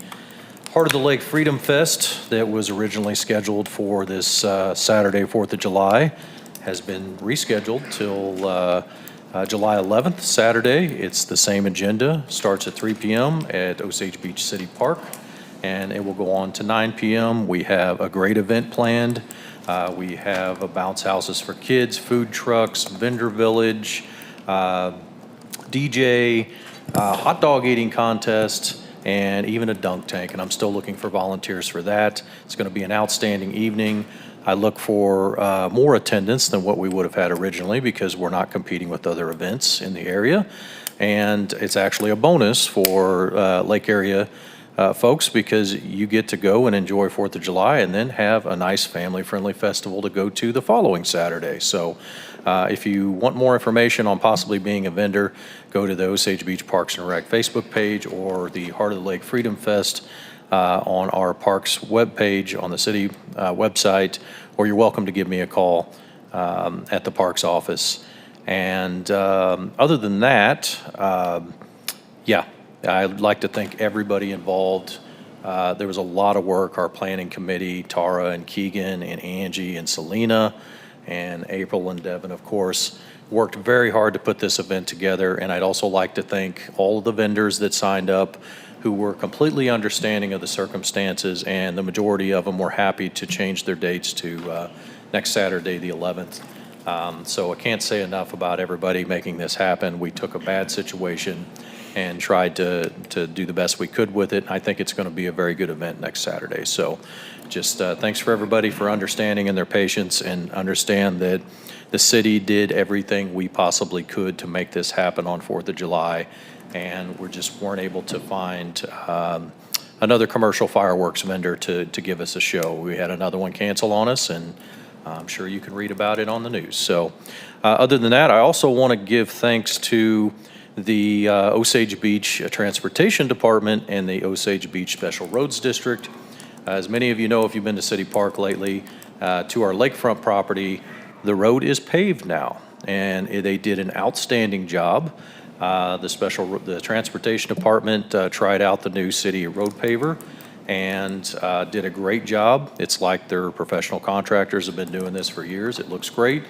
Heart of the Lake Freedom Fest that was originally scheduled for this Saturday, 4th of July, has been rescheduled till July 11th, Saturday. It's the same agenda, starts at 3 p.m. at Osage Beach City Park, and it will go on to 9 p.m. We have a great event planned. We have a bounce houses for kids, food trucks, vendor village, DJ, hot dog eating contest, and even a dunk tank. And I'm still looking for volunteers for that. It's going to be an outstanding evening. I look for more attendance than what we would have had originally because we're not competing with other events in the area. And it's actually a bonus for Lake area folks, because you get to go and enjoy 4th of July and then have a nice family-friendly festival to go to the following Saturday. So if you want more information on possibly being a vendor, go to the Osage Beach Parks and Rec Facebook page or the Heart of the Lake Freedom Fest on our parks webpage on the city website, or you're welcome to give me a call at the parks office. And other than that, yeah, I'd like to thank everybody involved. There was a lot of work. Our planning committee, Tara and Keegan and Angie and Selena and April and Devin, of course, worked very hard to put this event together. And I'd also like to thank all of the vendors that signed up, who were completely understanding of the circumstances, and the majority of them were happy to change their dates to next Saturday, the 11th. So I can't say enough about everybody making this happen. We took a bad situation and tried to do the best we could with it. I think it's going to be a very good event next Saturday. So just thanks for everybody for understanding and their patience, and understand that the city did everything we possibly could to make this happen on 4th of July. And we just weren't able to find another commercial fireworks vendor to give us a show. We had another one cancel on us, and I'm sure you can read about it on the news. So other than that, I also want to give thanks to the Osage Beach Transportation Department and the Osage Beach Special Roads District. As many of you know, if you've been to City Park lately, to our lakefront property, the road is paved now, and they did an outstanding job. The Transportation Department tried out the new city road paver and did a great job. It's like their professional contractors have been doing this for years. It looks great.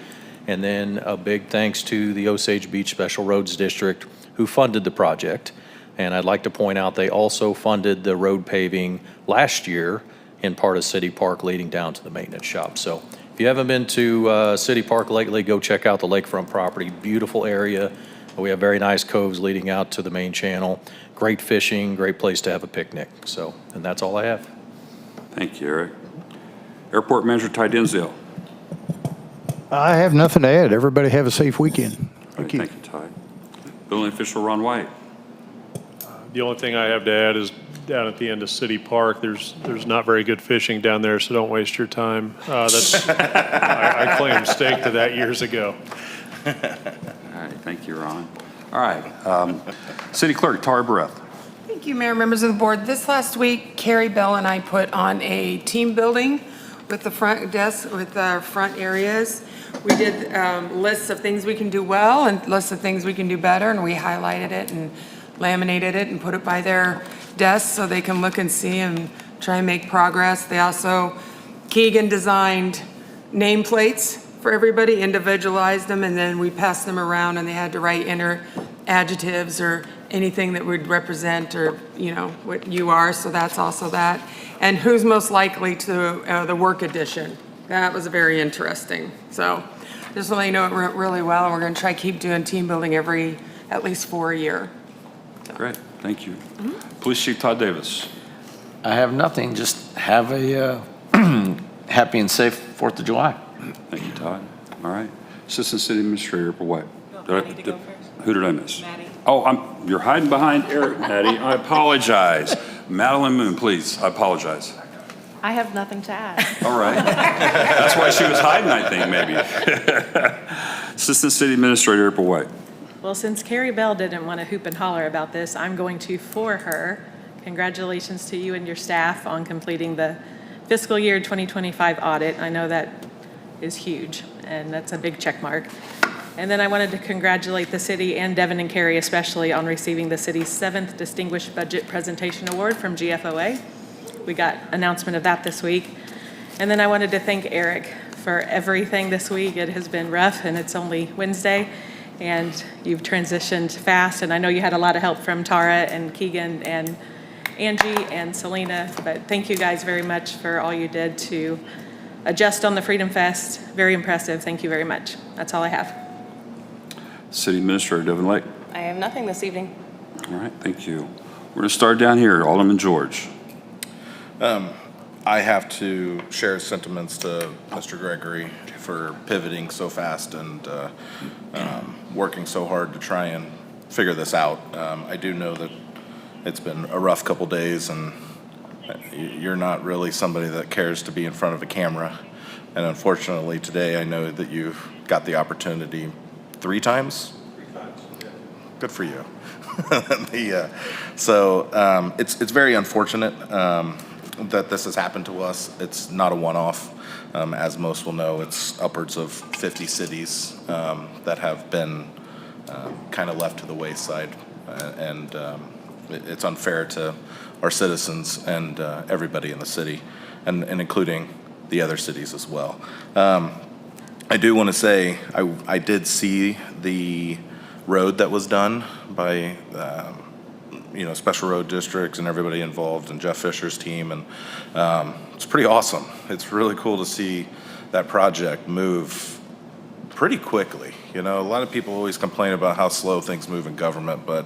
And then a big thanks to the Osage Beach Special Roads District who funded the project. And I'd like to point out they also funded the road paving last year in part of City Park leading down to the maintenance shop. So if you haven't been to City Park lately, go check out the lakefront property. Beautiful area. We have very nice coves leading out to the main channel. Great fishing, great place to have a picnic. So, and that's all I have. Thank you, Eric. Airport Manager Ty Denzel. I have nothing to add. Everybody have a safe weekend. Thank you, Ty. Building official Ron White. The only thing I have to add is down at the end of City Park, there's not very good fishing down there, so don't waste your time. I claimed stake to that years ago. All right, thank you, Ron. All right, City Clerk Tara Barrett. Thank you, Mayor, members of the board. This last week, Carrie Bell and I put on a team building with the front desk, with our front areas. We did lists of things we can do well and lists of things we can do better, and we highlighted it and laminated it and put it by their desks so they can look and see and try and make progress. They also, Keegan designed nameplates for everybody, individualized them, and then we passed them around and they had to write inner adjectives or anything that would represent or, you know, what you are, so that's also that. And who's most likely to the work edition. That was very interesting. So just to let you know, it went really well, and we're going to try to keep doing team building at least 4 a year. Great, thank you. Police Chief Todd Davis. I have nothing, just have a happy and safe 4th of July. Thank you, Todd. All right. Assistant City Administrator April White. Who did I miss? Maddie. Oh, you're hiding behind Eric, Maddie. I apologize. Madeline Moon, please, I apologize. I have nothing to add. All right. That's why she was hiding, I think, maybe. Assistant City Administrator April White. Well, since Carrie Bell didn't want to hoop and holler about this, I'm going to for her. Congratulations to you and your staff on completing the fiscal year 2025 audit. I know that is huge, and that's a big check mark. And then I wanted to congratulate the city and Devin and Carrie especially on receiving the city's 7th Distinguished Budget Presentation Award from GFOA. We got announcement of that this week. And then I wanted to thank Eric for everything this week. It has been rough, and it's only Wednesday, and you've transitioned fast. And I know you had a lot of help from Tara and Keegan and Angie and Selena, but thank you guys very much for all you did to adjust on the Freedom Fest. Very impressive. Thank you very much. That's all I have. City Administrator Devin Lake. I have nothing this evening. All right, thank you. We're going to start down here. Alderman George. I have to share sentiments to Mr. Gregory for pivoting so fast and working so hard to try and figure this out. I do know that it's been a rough couple days, and you're not really somebody that cares to be in front of a camera. And unfortunately today, I know that you've got the opportunity 3 times? 3 times, yeah. Good for you. It's very unfortunate that this has happened to us. It's not a one-off. As most will know, it's upwards of 50 cities that have been kind of left to the wayside. It's unfair to our citizens and everybody in the city, and including the other cities as well. I do want to say I did see the road that was done by special road districts and everybody involved, and Jeff Fisher's team, and it's pretty awesome. It's really cool to see that project move pretty quickly. You know, a lot of people always complain about how slow things move in government, but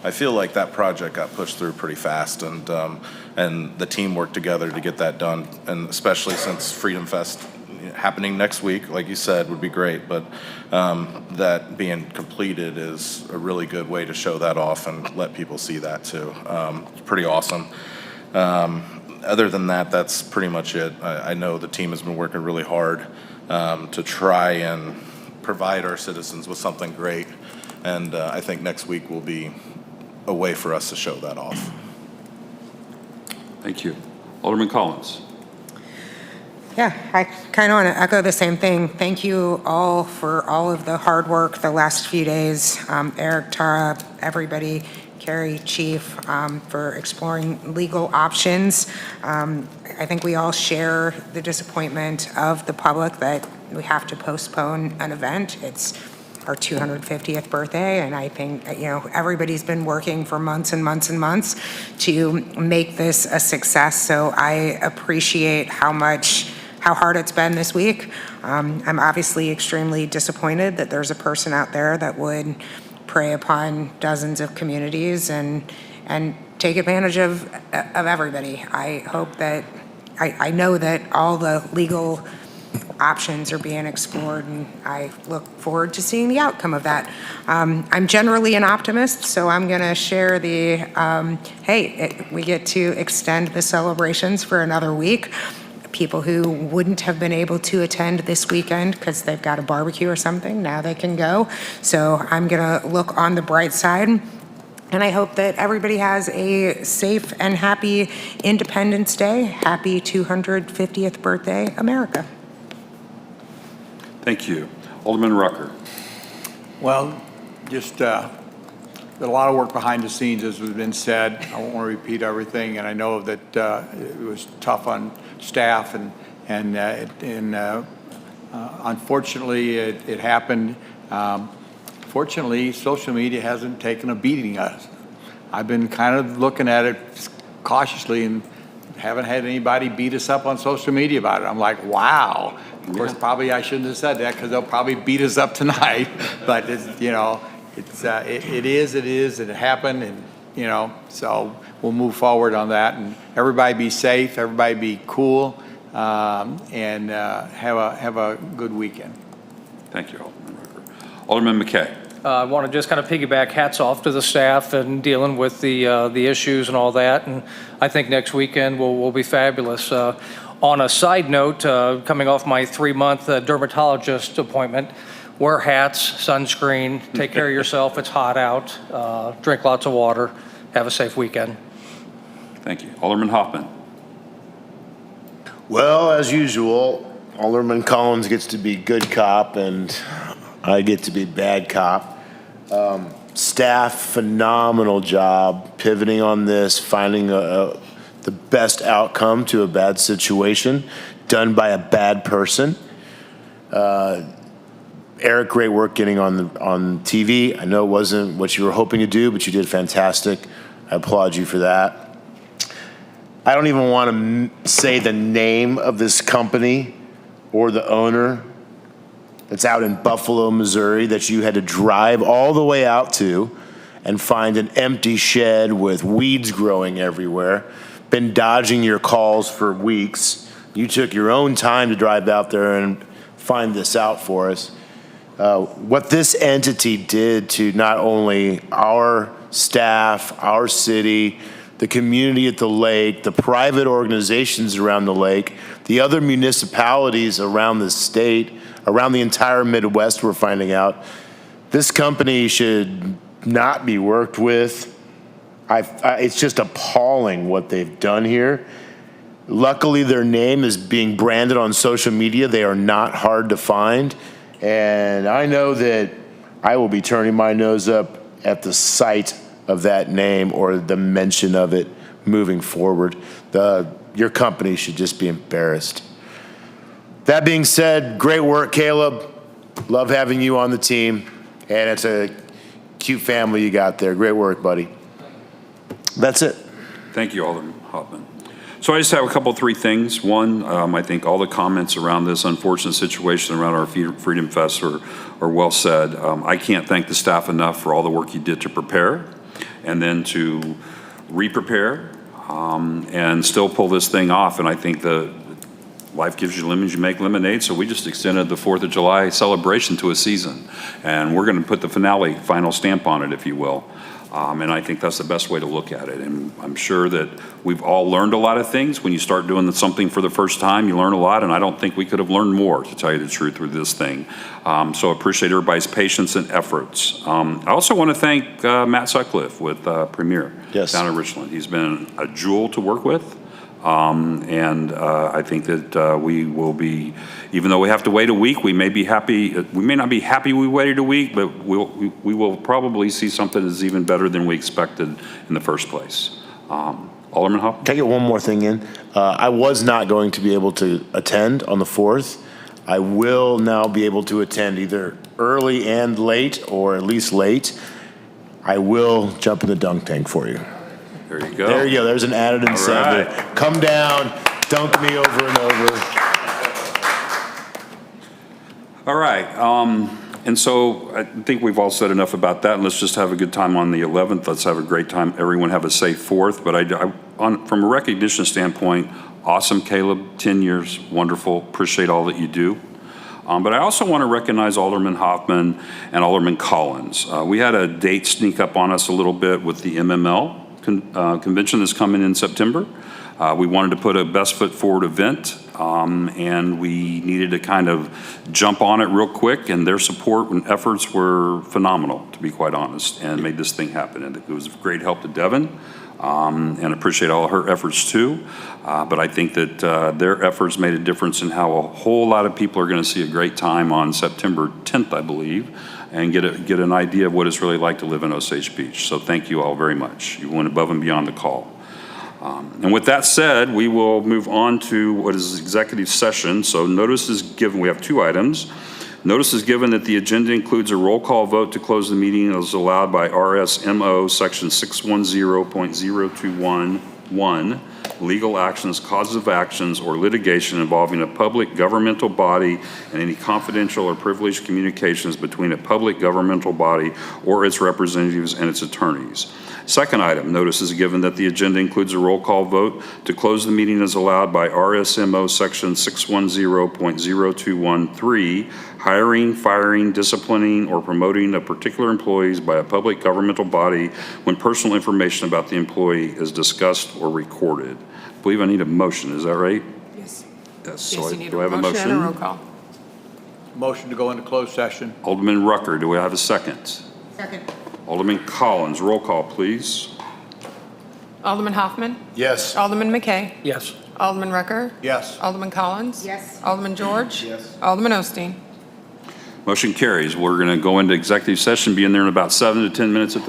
I feel like that project got pushed through pretty fast, and the team worked together to get that done, and especially since Freedom Fest happening next week, like you said, would be great, but that being completed is a really good way to show that off and let people see that too. It's pretty awesome. Other than that, that's pretty much it. I know the team has been working really hard to try and provide our citizens with something great, and I think next week will be a way for us to show that off. Thank you. Alderman Collins. Yeah, I kind of want to echo the same thing. Thank you all for all of the hard work the last few days. Eric, Tara, everybody, Carrie, Chief, for exploring legal options. I think we all share the disappointment of the public that we have to postpone an event. It's our 250th birthday, and I think, everybody's been working for months and months and months to make this a success. So I appreciate how hard it's been this week. I'm obviously extremely disappointed that there's a person out there that would prey upon dozens of communities and take advantage of everybody. I hope that, I know that all the legal options are being explored, and I look forward to seeing the outcome of that. I'm generally an optimist, so I'm going to share the, we get to extend the celebrations for another week. People who wouldn't have been able to attend this weekend because they've got a barbecue or something, now they can go. So I'm going to look on the bright side. And I hope that everybody has a safe and happy Independence Day. Happy 250th birthday, America. Thank you. Alderman Rucker. Well, just a lot of work behind the scenes, as has been said. I won't want to repeat everything, and I know that it was tough on staff, and unfortunately, it happened. Fortunately, social media hasn't taken a beating us. I've been kind of looking at it cautiously and haven't had anybody beat us up on social media about it. I'm like, wow. Of course, probably I shouldn't have said that because they'll probably beat us up tonight. But it is, and it happened, and so we'll move forward on that. And everybody be safe, everybody be cool, and have a good weekend. Thank you, Alderman Rucker. Alderman McKay. I want to just kind of piggyback, hats off to the staff and dealing with the issues and all that. And I think next weekend will be fabulous. On a side note, coming off my 3-month dermatologist appointment, wear hats, sunscreen, take care of yourself. It's hot out. Drink lots of water. Have a safe weekend. Thank you. Alderman Hoffman. Well, as usual, Alderman Collins gets to be good cop and I get to be bad cop. Staff, phenomenal job pivoting on this, finding the best outcome to a bad situation done by a bad person. Eric, great work getting on TV. I know it wasn't what you were hoping to do, but you did fantastic. I applaud you for that. I don't even want to say the name of this company or the owner that's out in Buffalo, Missouri, that you had to drive all the way out to and find an empty shed with weeds growing everywhere. Been dodging your calls for weeks. You took your own time to drive out there and find this out for us. What this entity did to not only our staff, our city, the community at the lake, the private organizations around the lake, the other municipalities around the state, around the entire Midwest, we're finding out, this company should not be worked with. It's just appalling what they've done here. Luckily, their name is being branded on social media. They are not hard to find. And I know that I will be turning my nose up at the sight of that name or the mention of it moving forward. Your company should just be embarrassed. That being said, great work, Caleb. Love having you on the team. And it's a cute family you got there. Great work, buddy. That's it. Thank you, Alderman Hoffman. So I just have a couple, 3 things. One, I think all the comments around this unfortunate situation around our Freedom Fest are well said. I can't thank the staff enough for all the work you did to prepare and then to re-prepare and still pull this thing off. And I think life gives you lemons, you make lemonade, so we just extended the 4th of July celebration to a season. And we're going to put the finale, final stamp on it, if you will. And I think that's the best way to look at it. And I'm sure that we've all learned a lot of things. When you start doing something for the first time, you learn a lot, and I don't think we could have learned more, to tell you the truth, with this thing. So I appreciate everybody's patience and efforts. I also want to thank Matt Sutcliffe with Premier down in Richland. He's been a jewel to work with. I think that we will be, even though we have to wait a week, we may be happy. We may not be happy we waited a week, but we will probably see something that's even better than we expected in the first place. Alderman Hopp? Can I get one more thing in? I was not going to be able to attend on the 4th. I will now be able to attend either early and late, or at least late. I will jump in the dunk tank for you. There you go. There you go. There's an added incentive. Right. Come down, dunk me over and over. All right. And so I think we've all said enough about that. And let's just have a good time on the 11th. Let's have a great time. Everyone have a safe 4th. But from a recognition standpoint, awesome, Caleb. 10 years, wonderful. Appreciate all that you do. But I also want to recognize Alderman Hoffman and Alderman Collins. We had a date sneak up on us a little bit with the MML convention that's coming in September. We wanted to put a best foot forward event, and we needed to kind of jump on it real quick, and their support and efforts were phenomenal, to be quite honest, and made this thing happen. And it was a great help to Devin, and appreciate all her efforts too. But I think that their efforts made a difference in how a whole lot of people are going to see a great time on September 10th, I believe, and get an idea of what it's really like to live in Osage Beach. So thank you all very much. You went above and beyond the call. And with that said, we will move on to what is executive session. So notice is given. We have 2 items. Notice is given that the agenda includes a roll call vote to close the meeting as allowed by RSMO section 610.0211, legal actions, causes of actions, or litigation involving a public governmental body and any confidential or privileged communications between a public governmental body or its representatives and its attorneys. Second item, notice is given that the agenda includes a roll call vote to close the meeting as allowed by RSMO section 610.0213, hiring, firing, disciplining, or promoting of particular employees by a public governmental body when personal information about the employee is discussed or recorded. I believe I need a motion, is that right? Yes. Yes. Yes, So you need do I have a motion? and a roll call. Motion to go into closed session. Alderman Rucker, do we have a second? Second. Alderman Collins, roll call, please. Alderman Hoffman? Yes. Alderman McKay? Yes. Alderman Rucker? Yes. Alderman Collins? Yes. Alderman George? Yes. Alderman Osteen? Motion carries. We're going to go into executive session, be in there in about 7 to 10 minutes at the